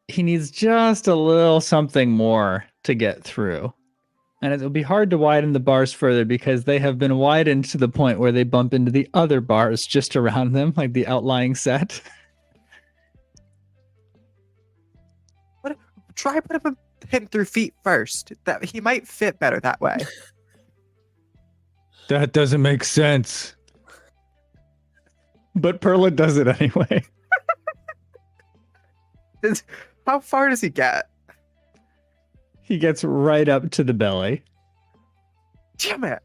he needs just a little something more to get through. And it'll be hard to widen the bars further because they have been widened to the point where they bump into the other bars just around them, like the outlying set. Try putting him through feet first. That he might fit better that way. That doesn't make sense. But Perla does it anyway. How far does he get? He gets right up to the belly. Damn it.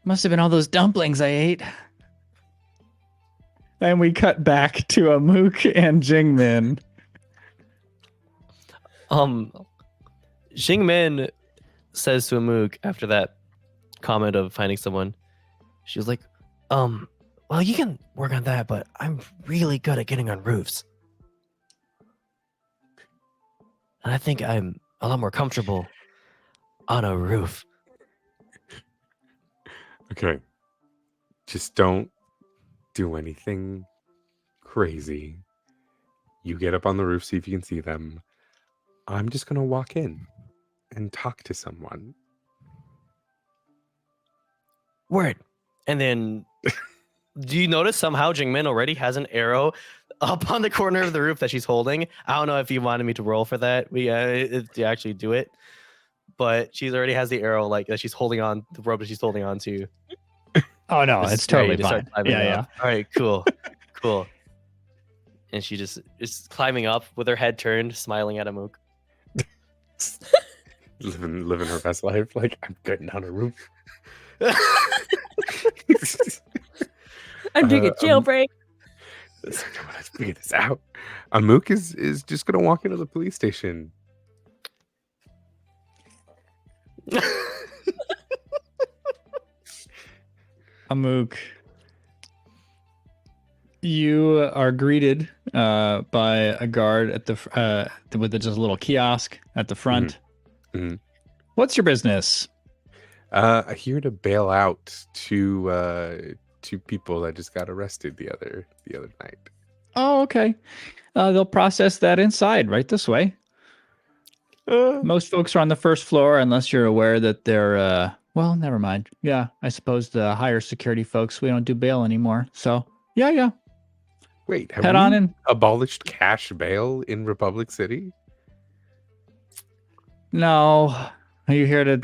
Must have been all those dumplings I ate. And we cut back to Amuk and Jing Min. Jing Min says to Amuk after that comment of finding someone, she was like, well, you can work on that, but I'm really good at getting on roofs. And I think I'm a lot more comfortable on a roof. Okay. Just don't do anything crazy. You get up on the roof, see if you can see them. I'm just going to walk in and talk to someone. Word. And then, do you notice somehow Jing Min already has an arrow up on the corner of the roof that she's holding? I don't know if you wanted me to roll for that. To actually do it. But she's already has the arrow like that she's holding on, the rope that she's holding on to. Oh, no, This it's is ready totally to fine. start climbing Yeah. up. All right, cool. Cool. And she just is climbing up with her head turned, smiling at Amuk. living her best life. Like, I'm getting on a roof. I'm doing a jailbreak. Let's figure this out. Amuk is just gonna walk into the police station. Amuk, you are greeted by a guard at the with just a little kiosk at the front. Mm-hmm. What's your business? Here to bail out two people that just got arrested the other night. Oh, okay. They'll process that inside, right this way. Most folks are on the first floor, unless you're aware that they're. Well, never mind. Yeah, I suppose the higher security folks, we don't do bail anymore. So, yeah. Wait, have Head we on in. abolished cash bail in Republic City? No. Are you here to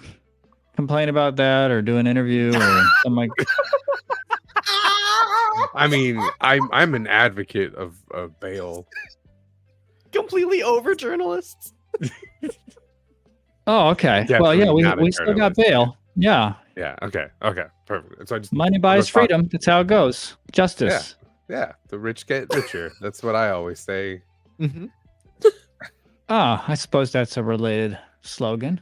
complain about that or do an interview or something like I mean, I'm an advocate of bail. Completely over journalists. Oh, okay. Definitely Well, yeah, not a we still got journalist, yeah. bail. Yeah. Yeah. Okay. Perfect. So I just Money buys freedom. That's how it goes. Justice. Yeah. The rich get richer. That's what I always say. Mm-hmm. Ah, I suppose that's a related slogan.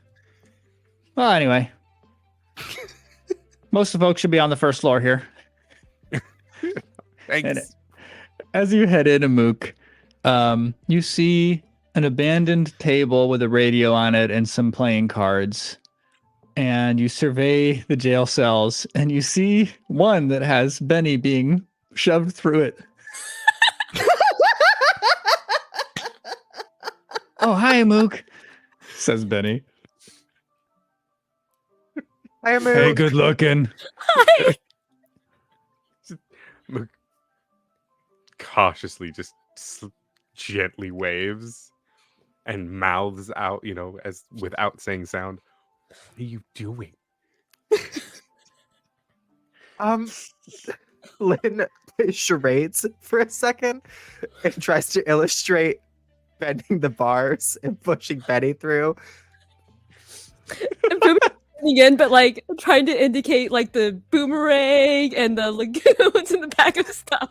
Well, anyway. Most of the folks should be on the first floor here. Thanks. And as you head in, Amuk, you see an abandoned table with a radio on it and some playing cards. And you survey the jail cells, and you see one that has Benny being shoved through it. Oh, hi, Amuk, says Benny. Hi, Amuk. Hey, good looking. Cautiously just gently waves and mouths out, as without saying sound. What are you doing? Lin plays charades for a second and tries to illustrate bending the bars and pushing Benny through. And Fumi listening in, but like trying to indicate like the boomerang and the lagoons in the back of stuff.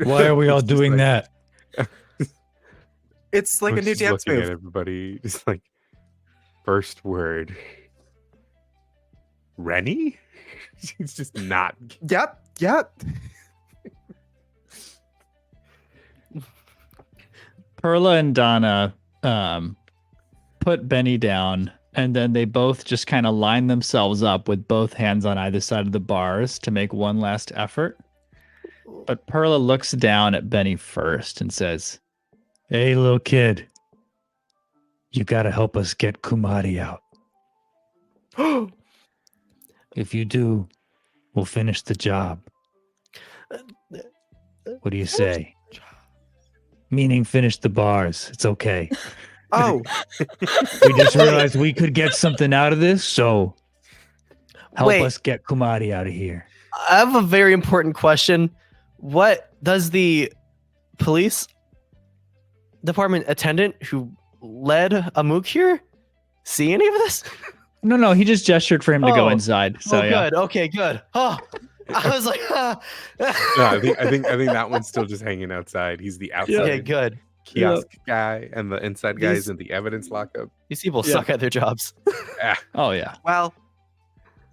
Why are we all It's just doing like- that? It's like a Mook's new just dance looking move. at everybody, just like first word. Rennie? She's just not. Yep. Perla and Donna put Benny down, and then they both just kind of line themselves up with both hands on either side of the bars to make one last effort. But Perla looks down at Benny first and says, "Hey, little kid, you got to help us get Kumari out. If you do, we'll finish the job. What do you say? Meaning finish the bars. It's okay. Oh, We just realized we could get something out of this, so help Wait. us get Kumari out of here." I have a very important question. What does the police department attendant who led Amuk here see any of this? No, he just gestured for him to go Oh. inside. So yeah. Good. Okay, good. Oh, I was like, No, I think that one's still just hanging outside. He's the outside okay, good. kiosk guy, and the inside guy These- is in the evidence lockup. These people Yeah. suck at their jobs. Oh yeah. well,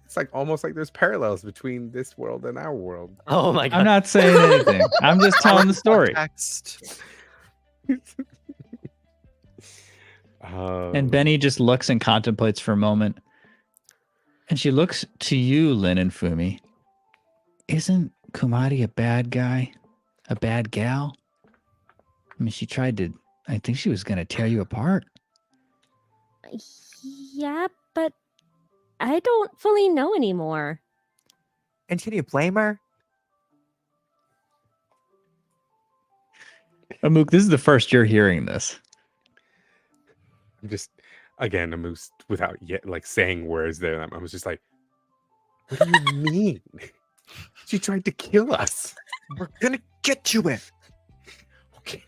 It's like almost like there's parallels between this world and our world. Oh my god. I'm not saying anything. I'm just telling the story. context. And Benny just looks and contemplates for a moment. And she looks to you, Lin and Fumi. Isn't Kumari a bad guy? A bad gal? I mean, I think she was going to tear you apart. Yeah, but I don't fully know anymore. And can you blame her? Amuk, this is the first you're hearing this. I'm just again, I'm without yet like saying words there. I was just like, what do you mean? She tried to kill us. We're gonna get you in. Okay.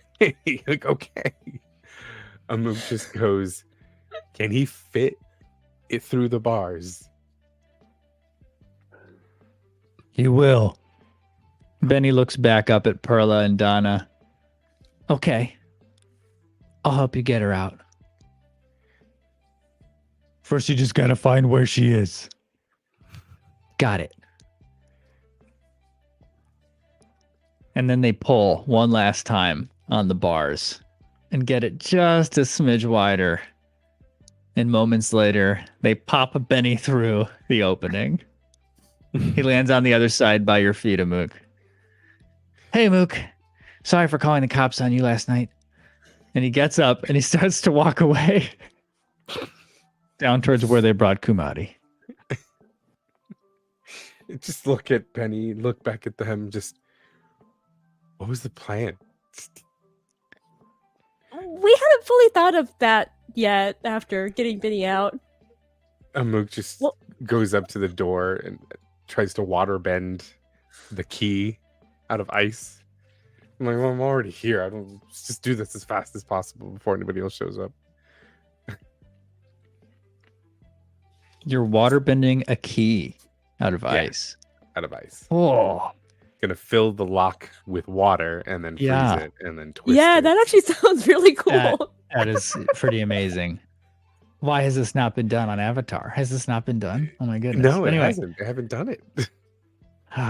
Like, okay. Amuk just goes, can he fit it through the bars? He will. Benny looks back up at Perla and Donna. Okay. I'll help you get her out. First, you just gotta find where she is. Got it. And then they pull one last time on the bars and get it just a smidge wider. And moments later, they pop Benny through the opening. He lands on the other side by your feet, Amuk. Hey, Amuk. Sorry for calling the cops on you last night. And he gets up and he starts to walk away down towards where they brought Kumari. Just look at Penny, look back at them, just what was the plan? We hadn't fully thought of that yet after getting Benny out. Amuk just Well- goes up to the door and tries to water bend the key out of ice. I'm like, well, I'm already here. Let's just do this as fast as possible before anybody else shows up. You're waterbending a key out of Yeah. ice. Out of ice. Oh. Gonna fill the lock with water and then freeze Yeah. it and then twist Yeah, it. that actually sounds really cool. That is pretty amazing. Why has this not been done on Avatar? Has this not been done? Oh my goodness. No, it Anyway, hasn't. They haven't done it.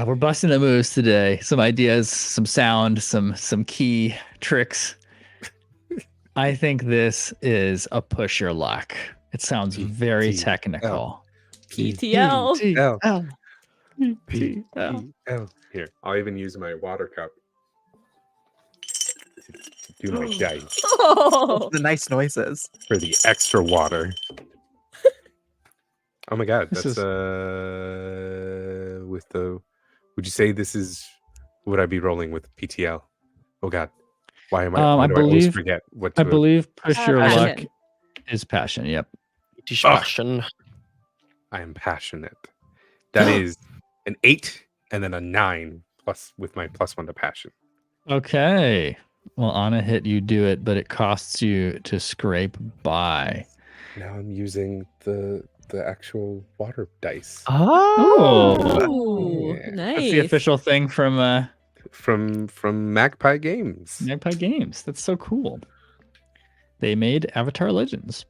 we're busting the moves today. Some ideas, some sound, some key tricks. I think this is a push your luck. It sounds very P- technical. PTL. L. P- L. Here, I'll even use my water cup to do my dice Oh, The nice noises. for the extra water. Oh my god, This that's is- with the. Would you say this is? Would I be rolling with PTL? Oh god, why am I? I Why do I always believe- forget what I to. believe push your passion. luck is passion. Yep. Passion. I am passionate. That is an 8 and then a 9 plus with my +1 to passion. Okay. Well, on a hit, you do it, but it costs you to scrape by. Now I'm using the actual water dice Oh, Yeah. nice. That's the official thing from from Magpie Games. Magpie Games. That's so cool. They made Avatar Legends.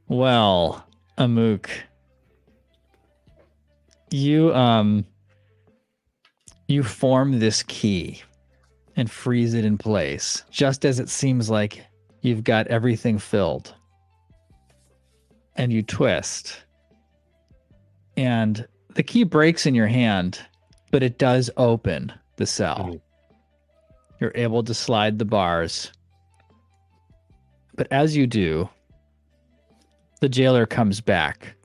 Well, Amuk, you form this key and freeze it in place, just as it seems like you've got everything filled. And you twist. And the key breaks in your hand, but it does open the cell. Mhm. You're able to slide the bars. But as you do, the jailer comes back.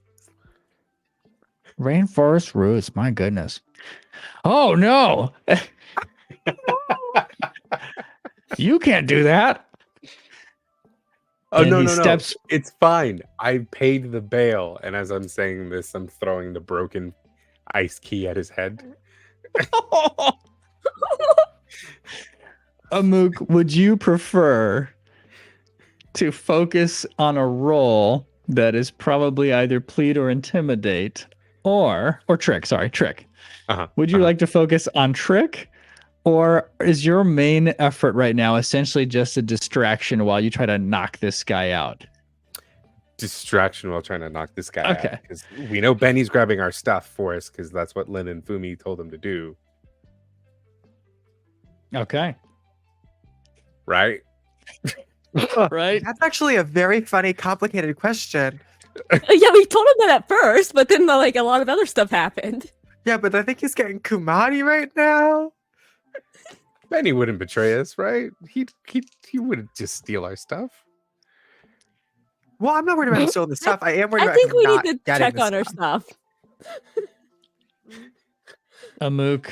Rainforest roots, my goodness. Oh no! You can't do that. Oh And no, he no, no! steps- It's fine. I paid the bail, and as I'm saying this, I'm throwing the broken ice key at his head. Amuk, would you prefer to focus on a roll that is probably either plead or intimidate, or trick? Sorry, trick. Would you like to focus on trick, or is your main effort right now essentially just a distraction while you try to knock this guy out? Distraction while trying to knock this guy out. Okay. Because we know Benny's grabbing our stuff for us, because that's what Lin and Fumi told him to do. Okay. Right? Right? That's actually a very funny, complicated question. Yeah, we told him that at first, but then like a lot of other stuff happened. Yeah, but I think he's getting Kumani right now. Benny wouldn't betray us, right? He wouldn't just steal our stuff. Well, I'm not worried about stealing the stuff. I am worried I about think him we not need to getting check the on our stuff. stuff. Amuk,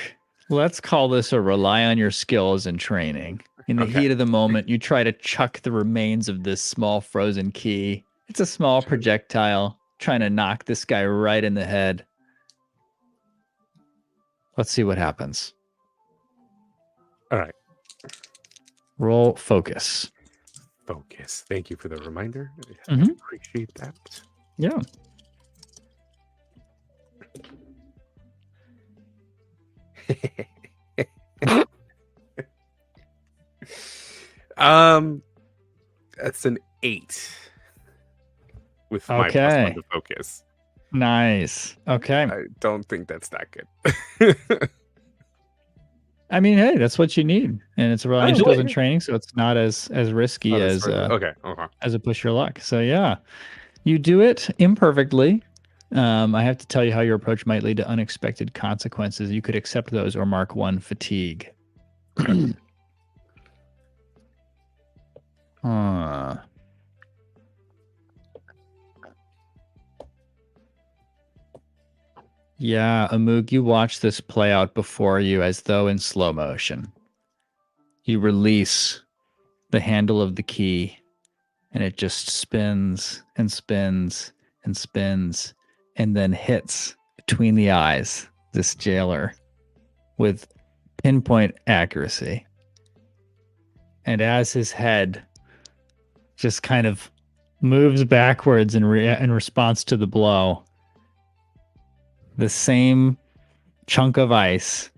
let's call this a rely on your skills and training. In the Okay. heat of the moment, you try to chuck the remains of this small frozen key. It's a small projectile trying to knock this guy right in the head. Let's see what happens. All right. Roll focus. Focus. Thank you for the reminder. I Mhm. appreciate that. Yeah. That's an 8 with my plus Okay. 1 to focus. Nice. Okay. I don't think that's that good. I mean, hey, that's what you need, and it's a rely on Oh, skills wait. and training, so it's not as risky Oh, that's as further. Okay. as a push your luck. So yeah, you do it imperfectly. I have to tell you how your approach might lead to unexpected consequences. You could accept those or mark 1 fatigue. Huh. Yeah, Amuk, you watch this play out before you as though in slow motion. You release the handle of the key, and it just spins and spins and spins, and then hits between the eyes this jailer with pinpoint accuracy. And as his head just kind of moves backwards in response to the blow, the same chunk of ice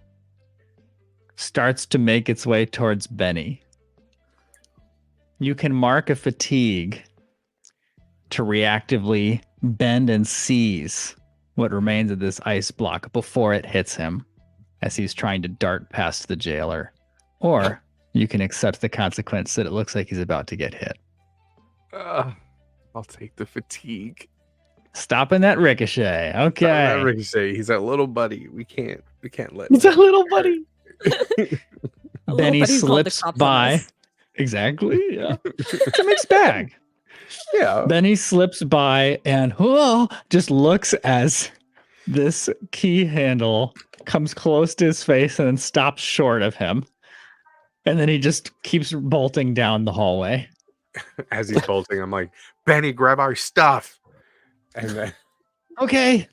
starts to make its way towards Benny. You can mark a fatigue to reactively bend and seize what remains of this ice block before it hits him as he's trying to dart past the jailer. Or you can accept the consequence that it looks like he's about to get hit. I'll take the fatigue. Stopping that ricochet. Okay. Ricochet. He's our little buddy. We can't let It's a little buddy. A little Benny buddy's called the slips cops on by. us. Exactly. Yeah. It's a mixed bag. Yeah. Benny slips by and just looks as this key handle comes close to his face and then stops short of him. And then he just keeps bolting down the hallway. As he's bolting, I'm like, Benny, grab our stuff. And then Okay.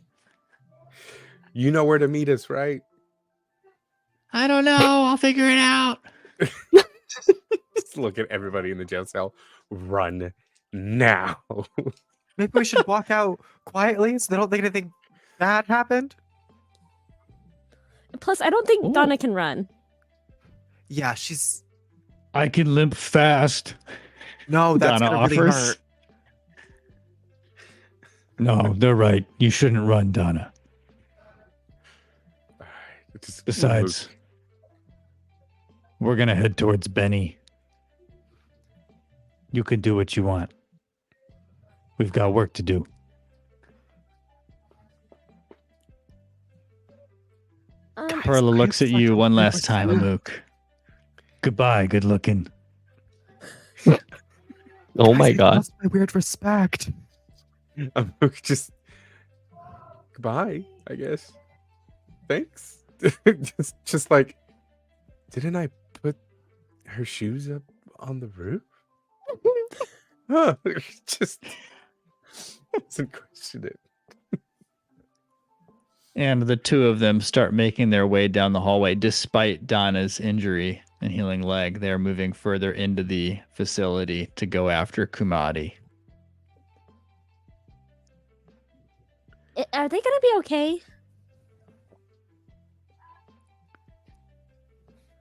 you know where to meet us, right? I don't know. I'll figure it out. just look at everybody in the jail cell. Run now. Maybe we should walk out quietly so they don't think anything bad happened. Plus, I don't think Ooh. Donna can run. Yeah, she's I can limp fast. no. That's Donna gonna really offers. hurt. No, they're right. You shouldn't run, Donna. All right, just Besides, we're gonna head towards Benny. You can do what you want. We've got work to do. Perla looks at you one last time, Amuk. Goodbye, good looking. Oh my Guys, I god. lost my weird respect. just goodbye, I guess. Thanks. just like, didn't I put her shoes up on the roof? Huh, just doesn't question it. And the two of them start making their way down the hallway despite Donna's injury and healing leg. They're moving further into the facility to go after Kumadi. Are they gonna be okay?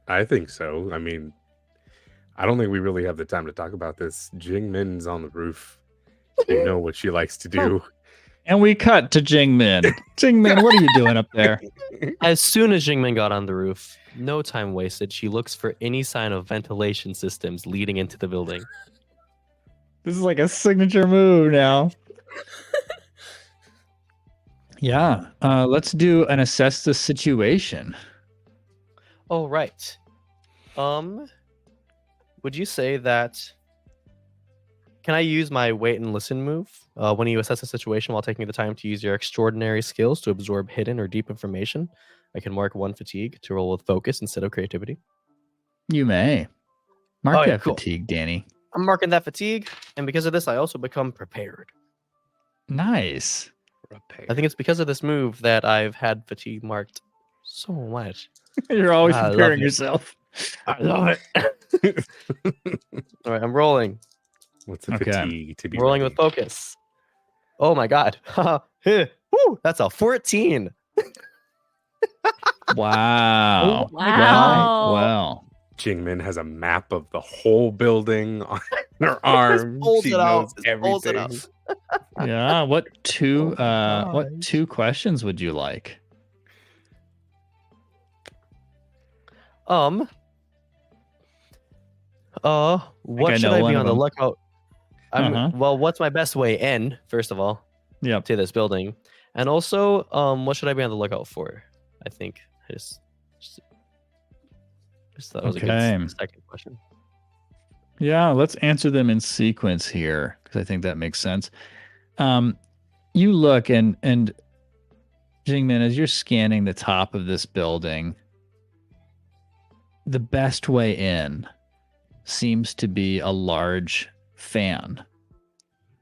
I think so. I mean, I don't think we really have the time to talk about this. Jing Min's on the roof. You know what she likes to do. And we cut to Jing Min. Jing Min, what are you doing up there? As soon as Jingmin got on the roof, no time wasted, she looks for any sign of ventilation systems leading into the building. This is like a signature move now. Yeah. Let's do an assess the situation. Oh, right. Would you say that... Can I use my wait and listen move when you assess a situation while taking the time to use your extraordinary skills to absorb hidden or deep information? I can mark 1 fatigue to roll with focus instead of creativity. You may. Mark Oh, yeah, that cool. fatigue, Danny. I'm marking that fatigue, and because of this, I also become prepared. Nice. I think it's because of this move that I've had fatigue marked so much. You're always I love preparing it. yourself. I love it. All right, I'm rolling. What's the Okay. fatigue to be Rolling ready? with focus. Oh my god. Woo, that's a 14. Wow. Wow. Well. Jing Min has a map of the whole building on her arm. pulls She it out. knows Just pulls it everything. Yeah. What two Oh my what gosh. 2 questions would you like? What I should know I one be of on the them. lookout? Uh-huh. Well, what's my best way in, first of all, Yep. to this building? And also, what should I be on the lookout for? I think I just thought it was a Okay. good second question. Yeah, let's answer them in sequence here because I think that makes sense. You look and Jingmin, as you're scanning the top of this building, the best way in seems to be a large fan.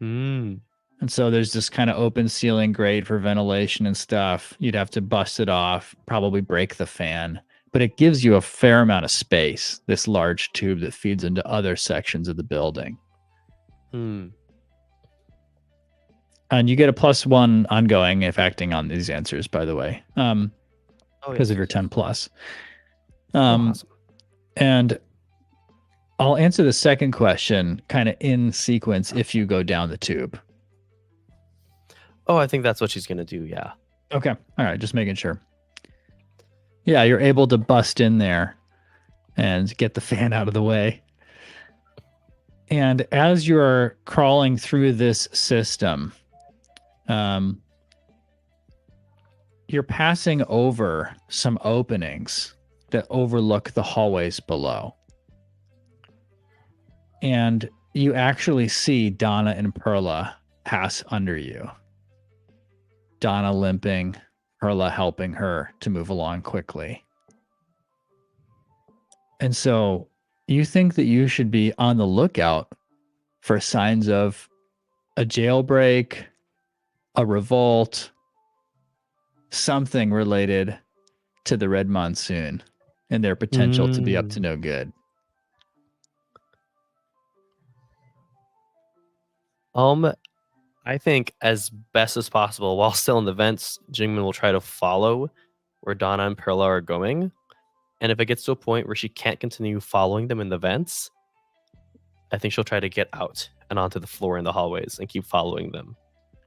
Hmm. And so there's this kind of open ceiling grate for ventilation and stuff. You'd have to bust it off, probably break the fan, but it gives you a fair amount of space, this large tube that feeds into other sections of the building. Hmm. And you get a +1 ongoing if acting on these answers, by the way, Oh, because of yes. your 10 plus. Awesome. And I'll answer the second question kind of in sequence if you go down the tube. Oh, I think that's what she's gonna do. Yeah. Okay. All right. Just making sure. Yeah, you're able to bust in there and get the fan out of the way. And as you're crawling through this system, you're passing over some openings that overlook the hallways below. And you actually see Donna and Perla pass under you. Donna limping, Perla helping her to move along quickly. And so you think that you should be on the lookout for signs of a jailbreak, a revolt, something related to the Red Monsoon and their potential to be up to no good. I think as best as possible, while still in the vents, Jingmin will try to follow where Donna and Perla are going. And if it gets to a point where she can't continue following them in the vents, I think she'll try to get out and onto the floor in the hallways and keep following them.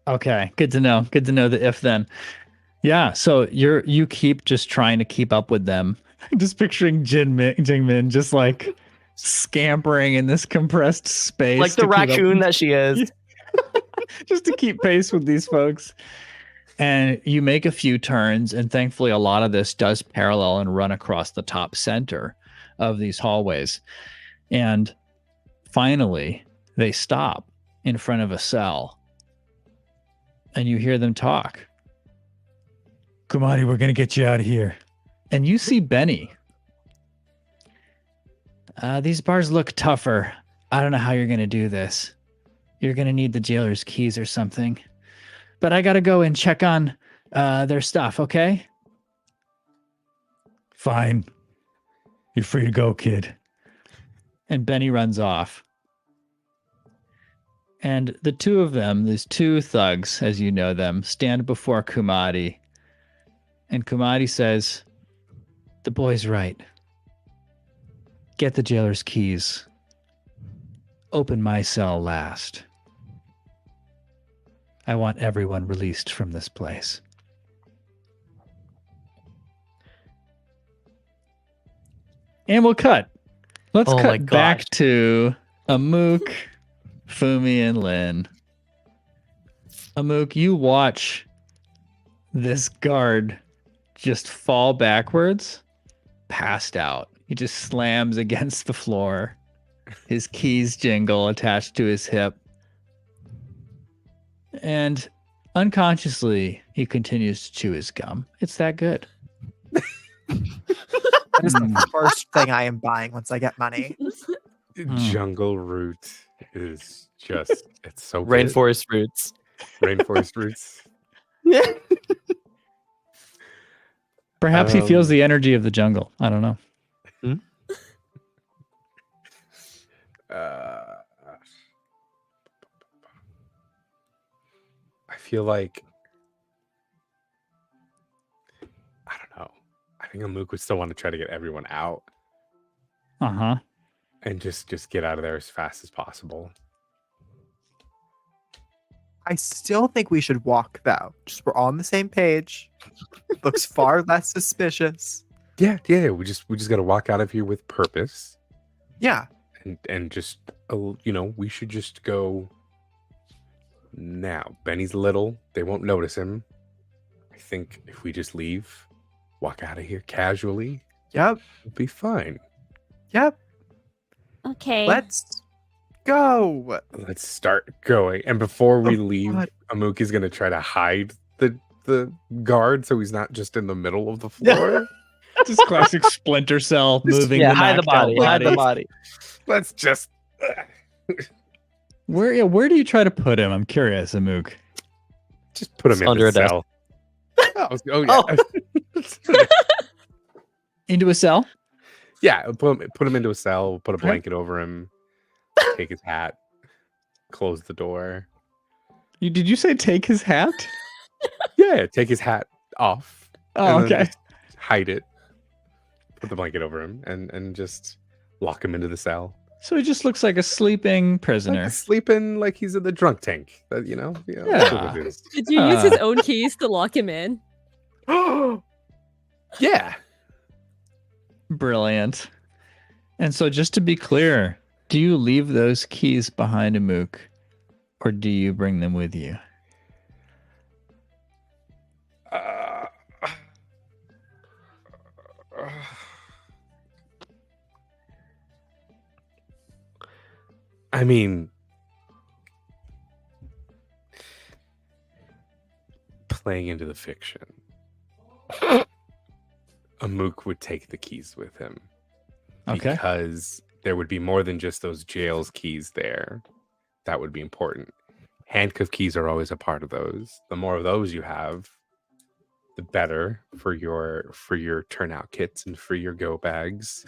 Okay, good to know. Good to know the if then. Yeah, so you keep just trying to keep up with them. Just picturing Jingmin just like scampering in this compressed space. Like the raccoon that she is. Just to keep pace with these folks. And you make a few turns, and thankfully a lot of this does parallel and run across the top center of these hallways. And finally, they stop in front of a cell. And you hear them talk. Kumari, we're going to get you out of here. And you see Benny. These bars look tougher. I don't know how you're going to do this. You're going to need the jailer's keys or something. But I got to go and check on their stuff, okay? Fine. You're free to go, kid. And Benny runs off. And the two of them, these two thugs, as you know them, stand before Kumari. And Kumari says, the boy's right. Get the jailer's keys. Open my cell last. I want everyone released from this place. And we'll cut. Let's cut back to Amuk, Fumi, and Lin. Amuk, you watch this guard just fall backwards, passed out. He just slams against the floor. His keys jingle attached to his hip. And unconsciously, he continues to chew his gum. It's that good. That is the first thing I am buying once I get money. Jungle root is just, it's so good. Rainforest roots. Rainforest roots. Yeah. Perhaps he feels the energy of the jungle. I don't know. I feel like, I don't know. I think Amuk would still want to try to get everyone out. Uh-huh. And just get out of there as fast as possible. I still think we should walk, though. Just we're on the same page. Looks far less suspicious. Yeah. We just got to walk out of here with purpose. Yeah. And just, we should just go now. Benny's little. They won't notice him. I think if we just leave, walk out of here casually. Yep. It'll be fine. Yep. Okay. Let's go. Let's start going. And before we leave, God. Amuk is going to try to hide the guard so he's not just in the middle of the floor. Just classic Splinter Cell moving. Yeah, the hide the knocked out body. Hide the body. Let's just... Where do you try to put him? I'm curious, Amuk. Just put him in under the a desk. cell. Oh, yeah. Into a cell? Yeah, put him into a cell, put a blanket over him, take his hat, close the door. Did you say take his hat? Yeah, take his hat off. Oh, and then okay. just hide it. Put the blanket over him and just lock him into the cell. So he just looks like a sleeping prisoner. Like sleeping like he's in the drunk tank. That's what it is. Did you use his own keys to lock him in? Yeah. Brilliant. And so just to be clear, do you leave those keys behind Amuk, or do you bring them with you? I mean, playing into the fiction, Amuk would take the keys with him. Okay. Because there would be more than just those jail's keys there. That would be important. Handcuff keys are always a part of those. The more of those you have, the better for your turnout kits and for your go bags.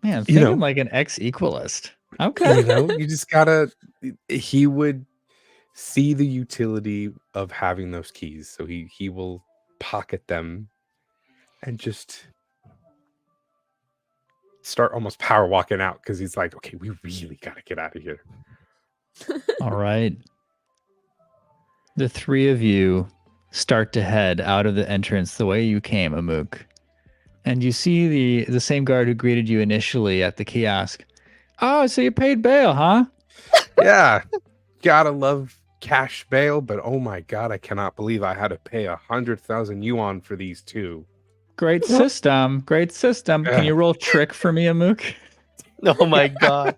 Man, thinking like an ex-equalist. Okay. You know, you just gotta. He would see the utility of having those keys, so he will pocket them and just start almost power walking out because he's like, okay, we really gotta get out of here. All right. The three of you start to head out of the entrance the way you came, Amuk. And you see the same guard who greeted you initially at the kiosk. Oh, so you paid bail, huh? Yeah, gotta love cash bail, but oh my god, I cannot believe I had to pay 100,000 yuan for these two. Great system. Great system. Can you roll trick for me, Amuk? Oh my god.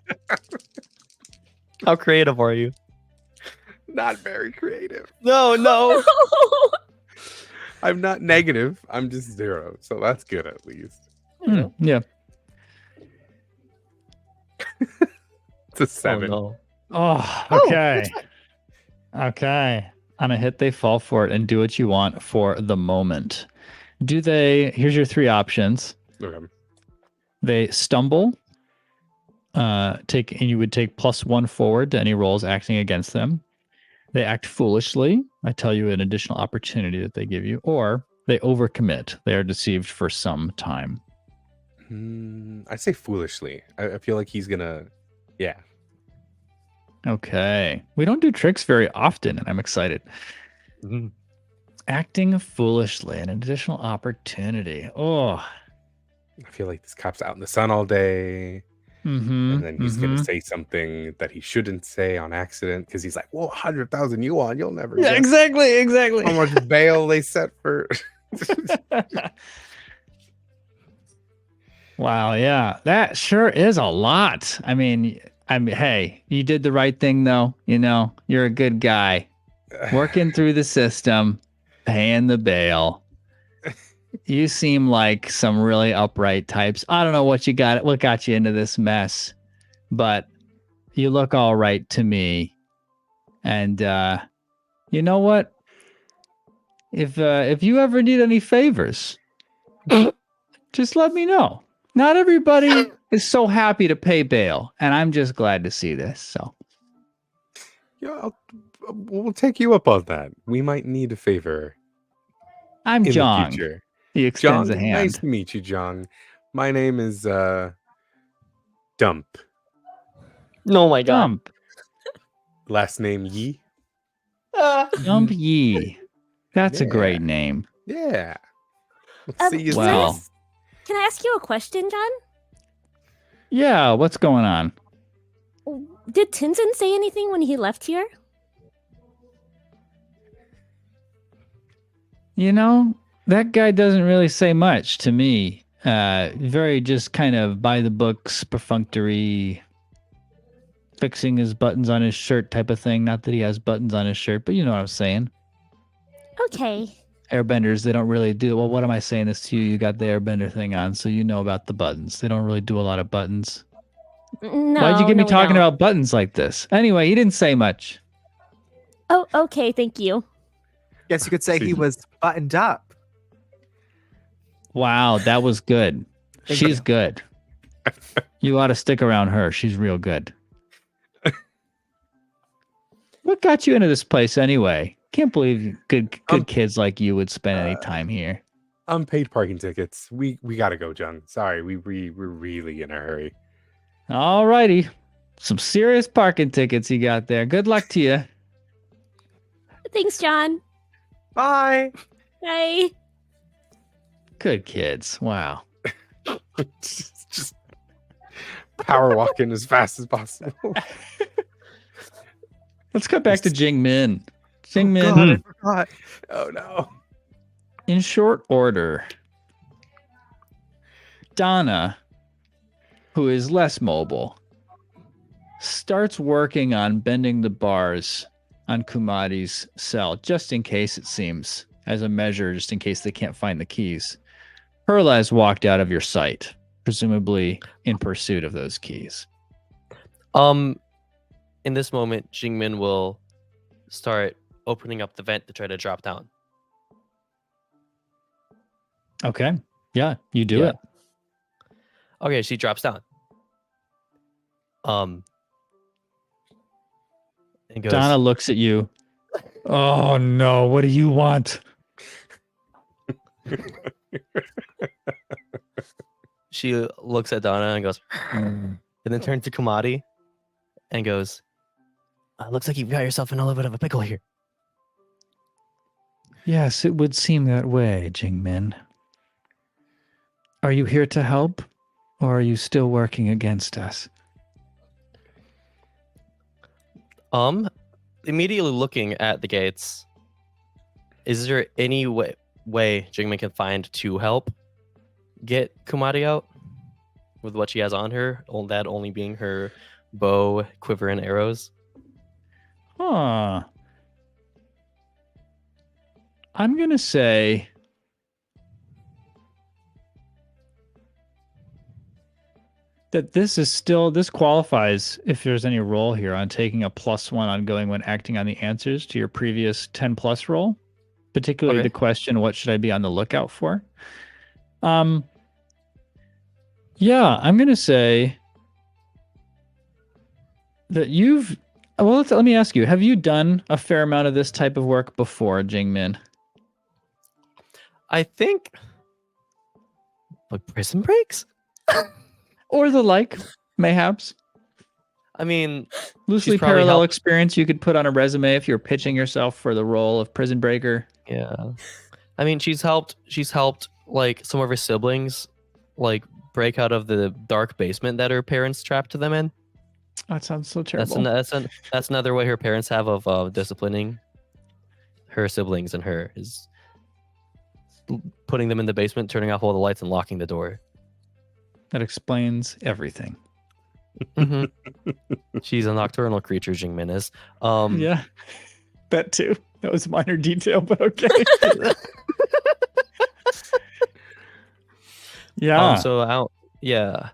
How creative are you? Not very creative. No. I'm not negative. I'm just 0, so that's good at least. Yeah. It's a 7. Oh, no. Oh, okay. Okay. On a hit, they fall for it and do what you want for the moment. Here's your 3 options. Okay. They stumble, and you would take +1 forward to any rolls acting against them. They act foolishly. I tell you an additional opportunity that they give you, or they overcommit. They are deceived for some time. I say foolishly. I feel like he's gonna, yeah. Okay. We don't do tricks very often, and I'm excited. Mhm. Acting foolishly, an additional opportunity. Oh. I feel like this cop's out in the sun all day, Mm-hmm. and then he's gonna say something that he shouldn't say on accident because he's like, "Whoa, 100,000 yuan, you'll never Yeah, guess exactly. how much bail they set for." Wow, yeah. That sure is a lot. I mean, hey, you did the right thing though. You know, you're a good guy. Working through the system, paying the bail. You seem like some really upright types. I don't know what got you into this mess, but you look all right to me. And you know what? If you ever need any favors, just let me know. Not everybody is so happy to pay bail, and I'm just glad to see this. So, Yeah, we'll take you up on that. We might need a favor I'm in Jong. the future. He extends Jong, a hand. nice to meet you, Jong. My name is Dump. Oh my god. Dump. Last name Yi. Dump Yi. That's a Yeah. great name. Yeah. Let's see you Well. soon. Can I ask you a question, John? Yeah, what's going on? Did Tenzin say anything when he left here? You know, that guy doesn't really say much to me. Very just kind of by the books, perfunctory, fixing his buttons on his shirt type of thing. Not that he has buttons on his shirt, but you know what I'm saying. Okay. Airbenders, they don't really do. Well, what am I saying this to you? You got the airbender thing on, so you know about the buttons. They don't really do a lot of buttons. No. Why'd you get me no, we talking don't. about buttons like this? Anyway, he didn't say much. Oh, okay. Thank you. Guess you could say he was buttoned up. Wow, that was good. Thank She's you. good. You ought to stick around her. She's real good. What got you into this place anyway? Can't believe good kids like you would spend any time here. Unpaid parking tickets. We gotta go, Jung. Sorry, we're really in a hurry. All righty. Some serious parking tickets you got there. Good luck to you. Thanks, John. Bye. Bye. Good kids. Wow. just power walking as fast as possible. Let's cut back to Jing Min. Jing Min. God, I forgot. Oh no. In short order, Donna, who is less mobile, starts working on bending the bars on Kumadi's cell, just in case, it seems, as a measure, just in case they can't find the keys. Perla has walked out of your sight, presumably in pursuit of those keys. In this moment, Jingmin will start opening up the vent to try to drop down. Okay. Yeah, you do Yeah. it. Okay, she drops down. And goes, Donna looks at you. Oh no, what do you want? she looks at Donna and goes, and then turns to Kamadi and goes, looks like you've got yourself in a little bit of a pickle here. Yes, it would seem that way, Jing Min. Are you here to help, or are you still working against us? Immediately looking at the gates, is there any way Jingmin can find to help get Kumari out with what she has on her? That only being her bow, quiver, and arrows. Huh. I'm going to say that this qualifies if there's any roll here on taking a +1 ongoing when acting on the answers to your previous 10 plus roll, particularly Okay. the question, what should I be on the lookout for? Yeah, I'm going to say that let me ask you, have you done a fair amount of this type of work before, Jingmin? I think like prison breaks? Or the like, mayhaps? I mean, Loosely probably parallel helped- experience you could put on a resume if you're pitching yourself for the role of prison breaker. yeah. I mean, she's helped like some of her siblings like break out of the dark basement that her parents trapped them in. That sounds so terrible. That's another way her parents have of disciplining her siblings and her is putting them in the basement, turning off all the lights, and locking the door. That explains everything. She's a nocturnal creature, Jingmin is. Yeah, that too. That was a minor detail, but okay. Yeah. Yeah.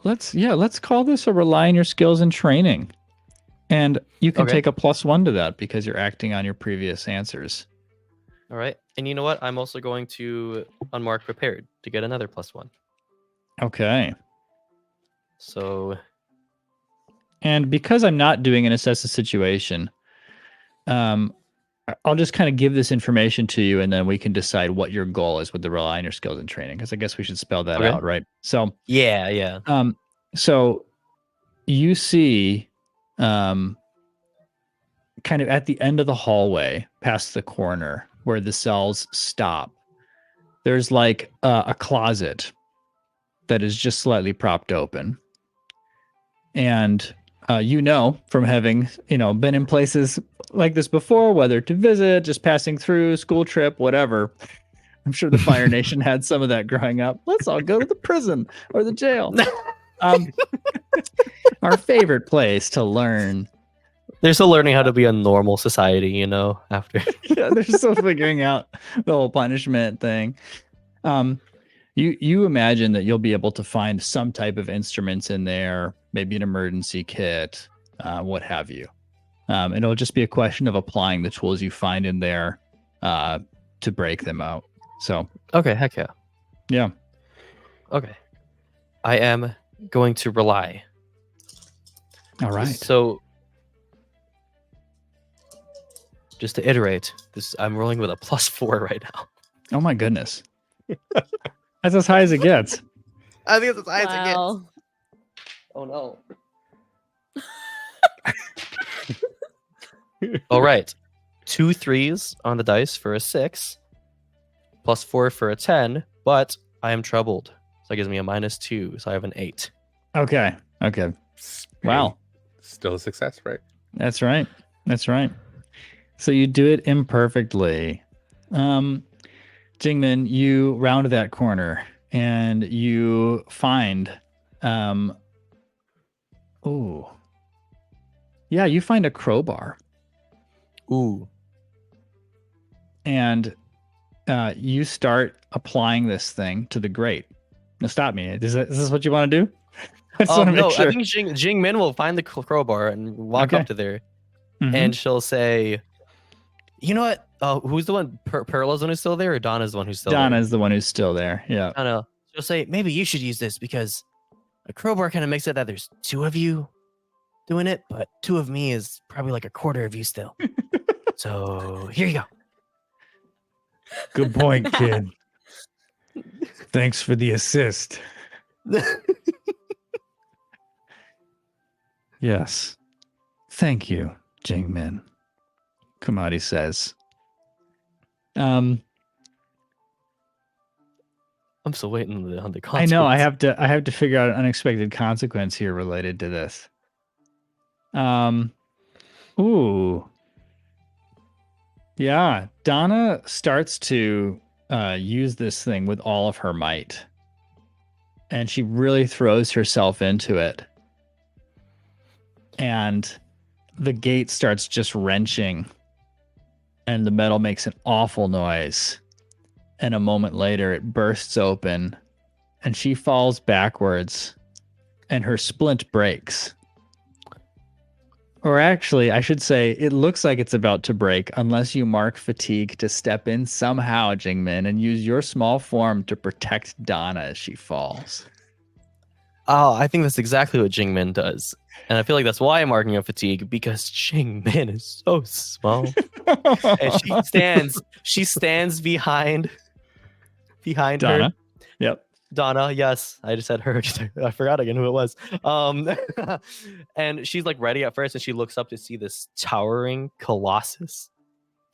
Let's call this a rely on your skills and training. And you can Okay. take a +1 to that because you're acting on your previous answers. All right. And you know what? I'm also going to unmark prepared to get another +1. Okay. So And because I'm not doing an assess the situation, I'll just kind of give this information to you, and then we can decide what your goal is with the rely on your skills and training. Because I guess we should spell that Okay. out, right? So, yeah. so you see, kind of at the end of the hallway, past the corner where the cells stop, there's like a closet that is just slightly propped open, and from having been in places like this before, whether to visit, just passing through, school trip, whatever. I'm sure the Fire Nation had some of that growing up. Let's all go to the prison or the jail. Our favorite place to learn. They're still learning how to be a normal society, after. Yeah, they're still figuring out the whole punishment thing. You imagine that you'll be able to find some type of instruments in there, maybe an emergency kit, what have you. And it'll just be a question of applying the tools you find in there to break them out. So, Okay, heck yeah. yeah. Okay. I am going to rely. All right. So, just to iterate, I'm rolling with a +4 right now. Oh my goodness. That's as high as it gets. I think it's as high as it gets. Wow. Oh no. All right. 2 3s on the dice for a 6, +4 for a 10, but I am troubled. So that gives me a -2, so I have an 8. Okay. Wow. Still a success, right? That's right. So you do it imperfectly. Jingmin, you round that corner and you find you find a crowbar. Ooh. And you start applying this thing to the grate. Now stop me. Is this what you want to do? I just want to make sure. I think Jing Min will find the crowbar and walk Okay. up to there, Mhm. and she'll say, "You know what? Who's the one? Perla's the one who's still there, or Donna's the one who's still there?" Donna's the one who's still there. Yeah. Donna. She'll say, "Maybe you should use this because a crowbar kind of makes it that there's 2 of you doing it, but 2 of me is probably like a quarter of you still. So here you go. Good point, kid. Thanks for the assist. Yes. Thank you, Jing Min. Kumadi says. I'm still waiting on the consequence. I know I have to figure out an unexpected consequence here related to this. Ooh. Yeah, Donna starts to use this thing with all of her might. And she really throws herself into it. And the gate starts just wrenching. And the metal makes an awful noise. And a moment later, it bursts open. And she falls backwards. And her splint breaks. Or actually, I should say, it looks like it's about to break unless you mark fatigue to step in somehow, Jing Min, and use your small form to protect Donna as she falls. Oh, I think that's exactly what Jing Min does. And I feel like that's why I'm marking a fatigue, because Jing Min is so small. And she stands behind Donna. her. Yep. Donna, yes. I just said her. I forgot again who it was. And she's like ready at first, and she looks up to see this towering colossus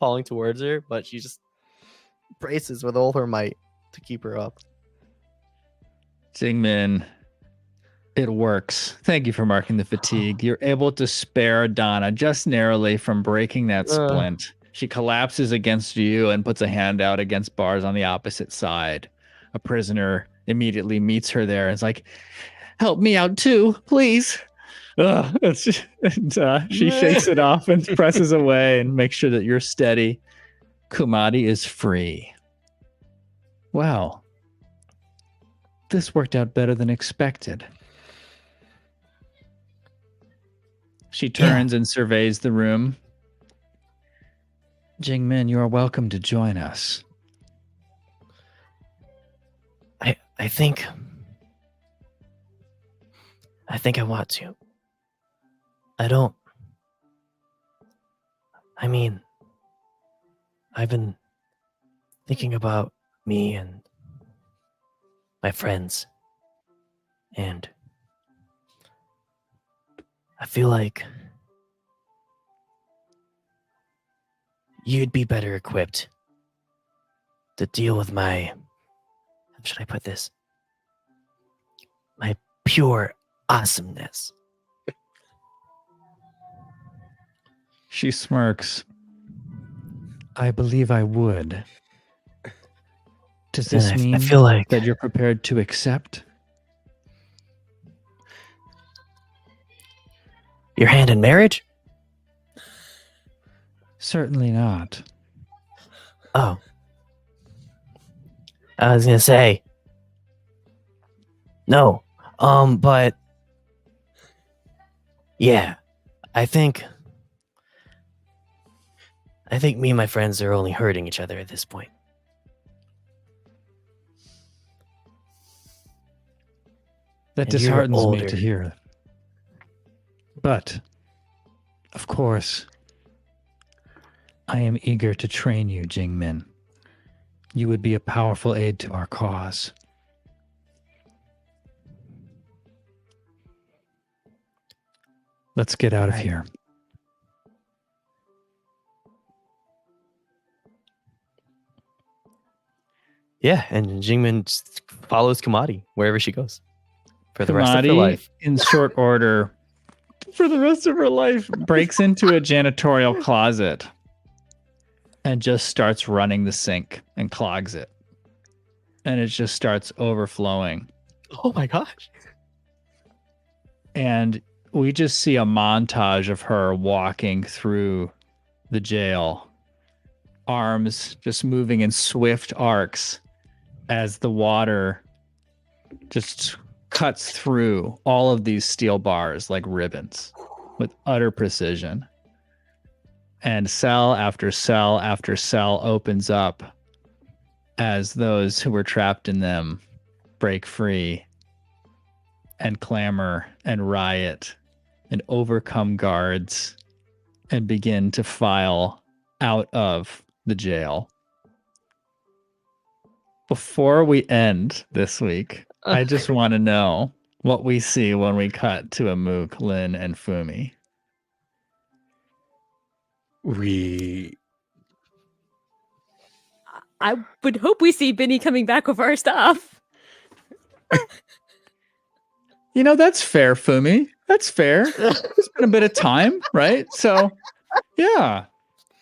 falling towards her, but she just braces with all her might to keep her up. Jing Min, it works. Thank you for marking the fatigue. You're able to spare Donna just narrowly from breaking that splint. She collapses against you and puts a hand out against bars on the opposite side. A prisoner immediately meets her there and is like, help me out too, please. She shakes it off and presses away and makes sure that you're steady. Kumadi is free. Wow. This worked out better than expected. She turns and surveys the room. Jing Min, you are welcome to join us. I think I want to. I've been thinking about me and my friends, and I feel like you'd be better equipped to deal with my, how should I put this? My pure awesomeness. She smirks. I believe I would. Does this mean I feel like that you're prepared to accept? your hand in marriage? Certainly not. Oh. I was gonna say no. But yeah, I think me and my friends are only hurting each other at this point. That And you're disheartens me older. to hear. But, of course, I am eager to train you, Jing Min. You would be a powerful aid to our cause. Let's get out of Right. here. Yeah, and Jingmin just follows Kamadi wherever she goes for the rest of her Kumadi, life. in short order, for the rest of her life, breaks into a janitorial closet and just starts running the sink and clogs it. And it just starts overflowing. Oh my gosh. And we just see a montage of her walking through the jail, arms just moving in swift arcs as the water just cuts through all of these steel bars like ribbons with utter precision. And cell after cell after cell opens up as those who were trapped in them break free. and clamor and riot and overcome guards and begin to file out of the jail. Before we end this week, I just want to know what we see when we cut to Amuk, Lin, and Fumi. I would hope we see Benny coming back with our stuff. You know, that's fair, Fumi. That's fair. It's been a bit of time, right? So, yeah.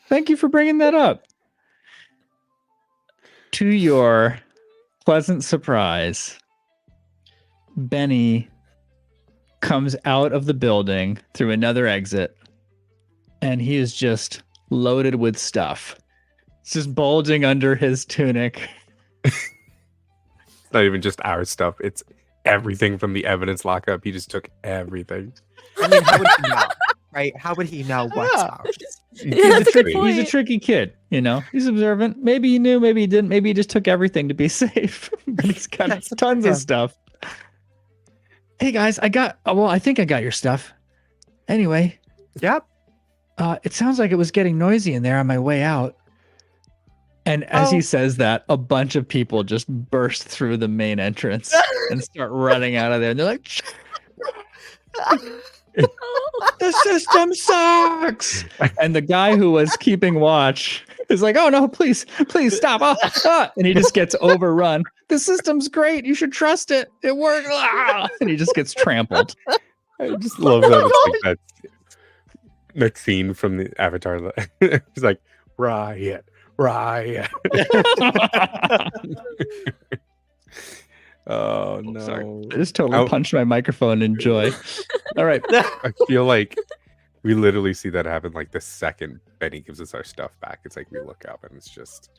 Thank you for bringing that up. To your pleasant surprise, Benny comes out of the building through another exit, and he is just loaded with stuff. It's just bulging under his tunic. It's not even just our stuff. It's everything from the evidence lockup. He just took everything. I mean, how would he know? Right? How would he know what's ours? That's a good point. He's a tricky kid, you know. He's observant. Maybe he knew, maybe he didn't. Maybe he just took everything to be safe. But he's got tons of stuff. Hey guys, I think I got your stuff. Anyway. Yep. It sounds like it was getting noisy in there on my way out. And as he says that, a bunch of people just burst through the main entrance and start running out of there. And they're like, the system sucks. And the guy who was keeping watch is like, oh no, please stop. And he just gets overrun. The system's great. You should trust it. It works. And he just gets trampled. I just love that. It's like that scene from the Avatar. He's like, riot. Oh no. Sorry. I just totally punched my microphone in joy. All right. I feel like we literally see that happen like the second Benny gives us our stuff back. It's like we look up and it's just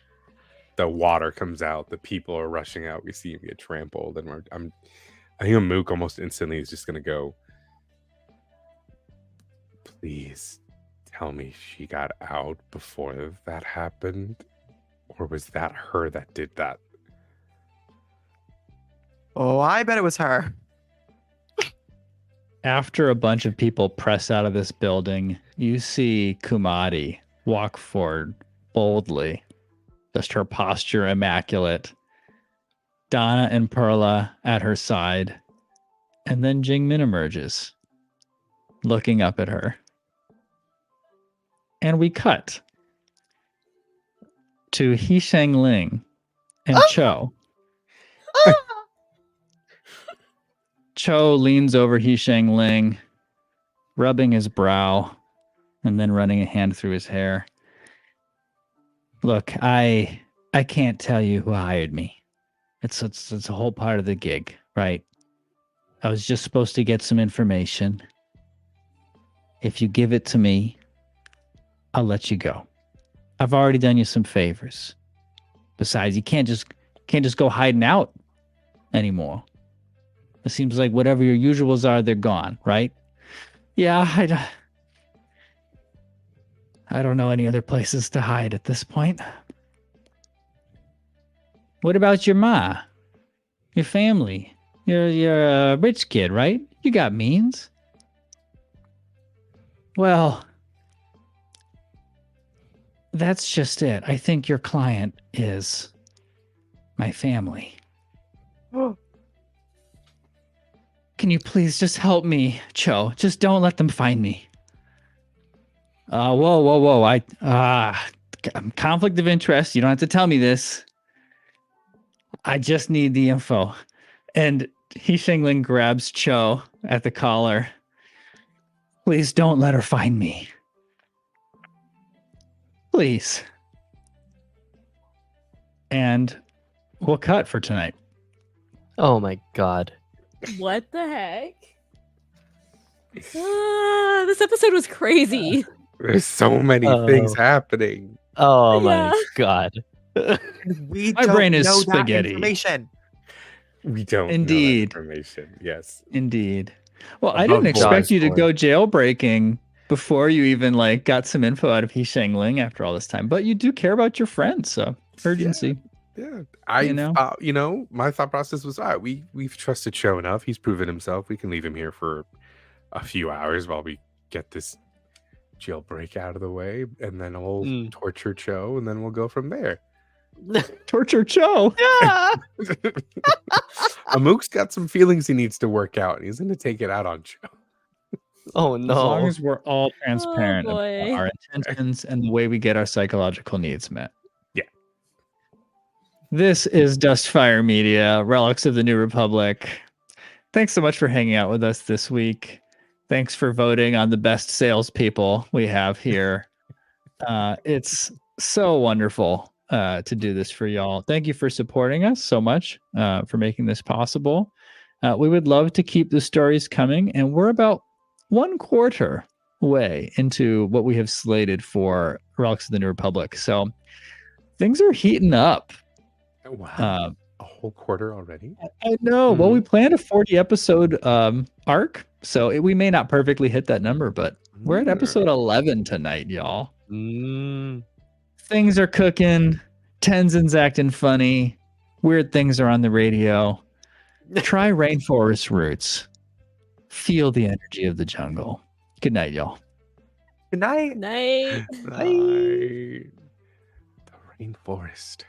the water comes out, the people are rushing out, we see him get trampled, and I think Amuk almost instantly is just gonna go, please tell me she got out before that happened, or was that her that did that? Oh, I bet it was her. After a bunch of people press out of this building, you see Kumadi walk forward boldly, just her posture immaculate. Donna and Perla at her side, and then Jing Min emerges, looking up at her. And we cut to Hisheng Ling and Cho. Cho leans over Hisheng Ling, rubbing his brow and then running a hand through his hair. Look, I can't tell you who hired me. It's a whole part of the gig, right? I was just supposed to get some information. If you give it to me, I'll let you go. I've already done you some favors. Besides, you can't just go hiding out anymore. It seems like whatever your usuals are, they're gone, right? Yeah, I don't know any other places to hide at this point. What about your ma? Your family? You're a rich kid, right? You got means. Well, that's just it. I think your client is my family. Can you please just help me, Cho? Just don't let them find me. Whoa. Conflict of interest. You don't have to tell me this. I just need the info. And Hisheng Ling grabs Cho at the collar. Please don't let her find me. Please. And we'll cut for tonight. Oh my god. What the heck? This episode was crazy. There's so many things happening. Oh my god. We My don't brain is know spaghetti. That information. We don't Indeed. know that information. Yes. Indeed. Well, I Above didn't expect board. you to go jailbreaking before you even got some info out of Hisheng Ling after all this time. But you do care about your friends, so urgency. Yeah, I know? thought, my thought process was, all right, we've trusted Cho enough. He's proven himself. We can leave him here for a few hours while we get this jailbreak out of the way, and then we'll torture Cho, and then we'll go from there. Torture Cho. Yeah. Amuk's got some feelings he needs to work out, and he's going to take it out on Cho. Oh As long no. as we're all transparent about boy. our intentions and the way we get our psychological needs met. Yeah. This is Dustfire Media, Relics of the New Republic. Thanks so much for hanging out with us this week. Thanks for voting on the best salespeople we have here. It's so wonderful to do this for y'all. Thank you for supporting us so much, for making this possible. We would love to keep the stories coming, and we're about 1/4 way into what we have slated for Relics of the New Republic. So things are heating up. Wow. A whole quarter already? I know. Well, we planned a 40 episode arc, so we may not perfectly hit that number, but we're at episode 11 tonight, y'all. Things are cooking. Tenzin's acting funny. Weird things are on the radio. Try Rainforest Roots. Feel the energy of the jungle. Good night, y'all. Good night. Night. The rainforest.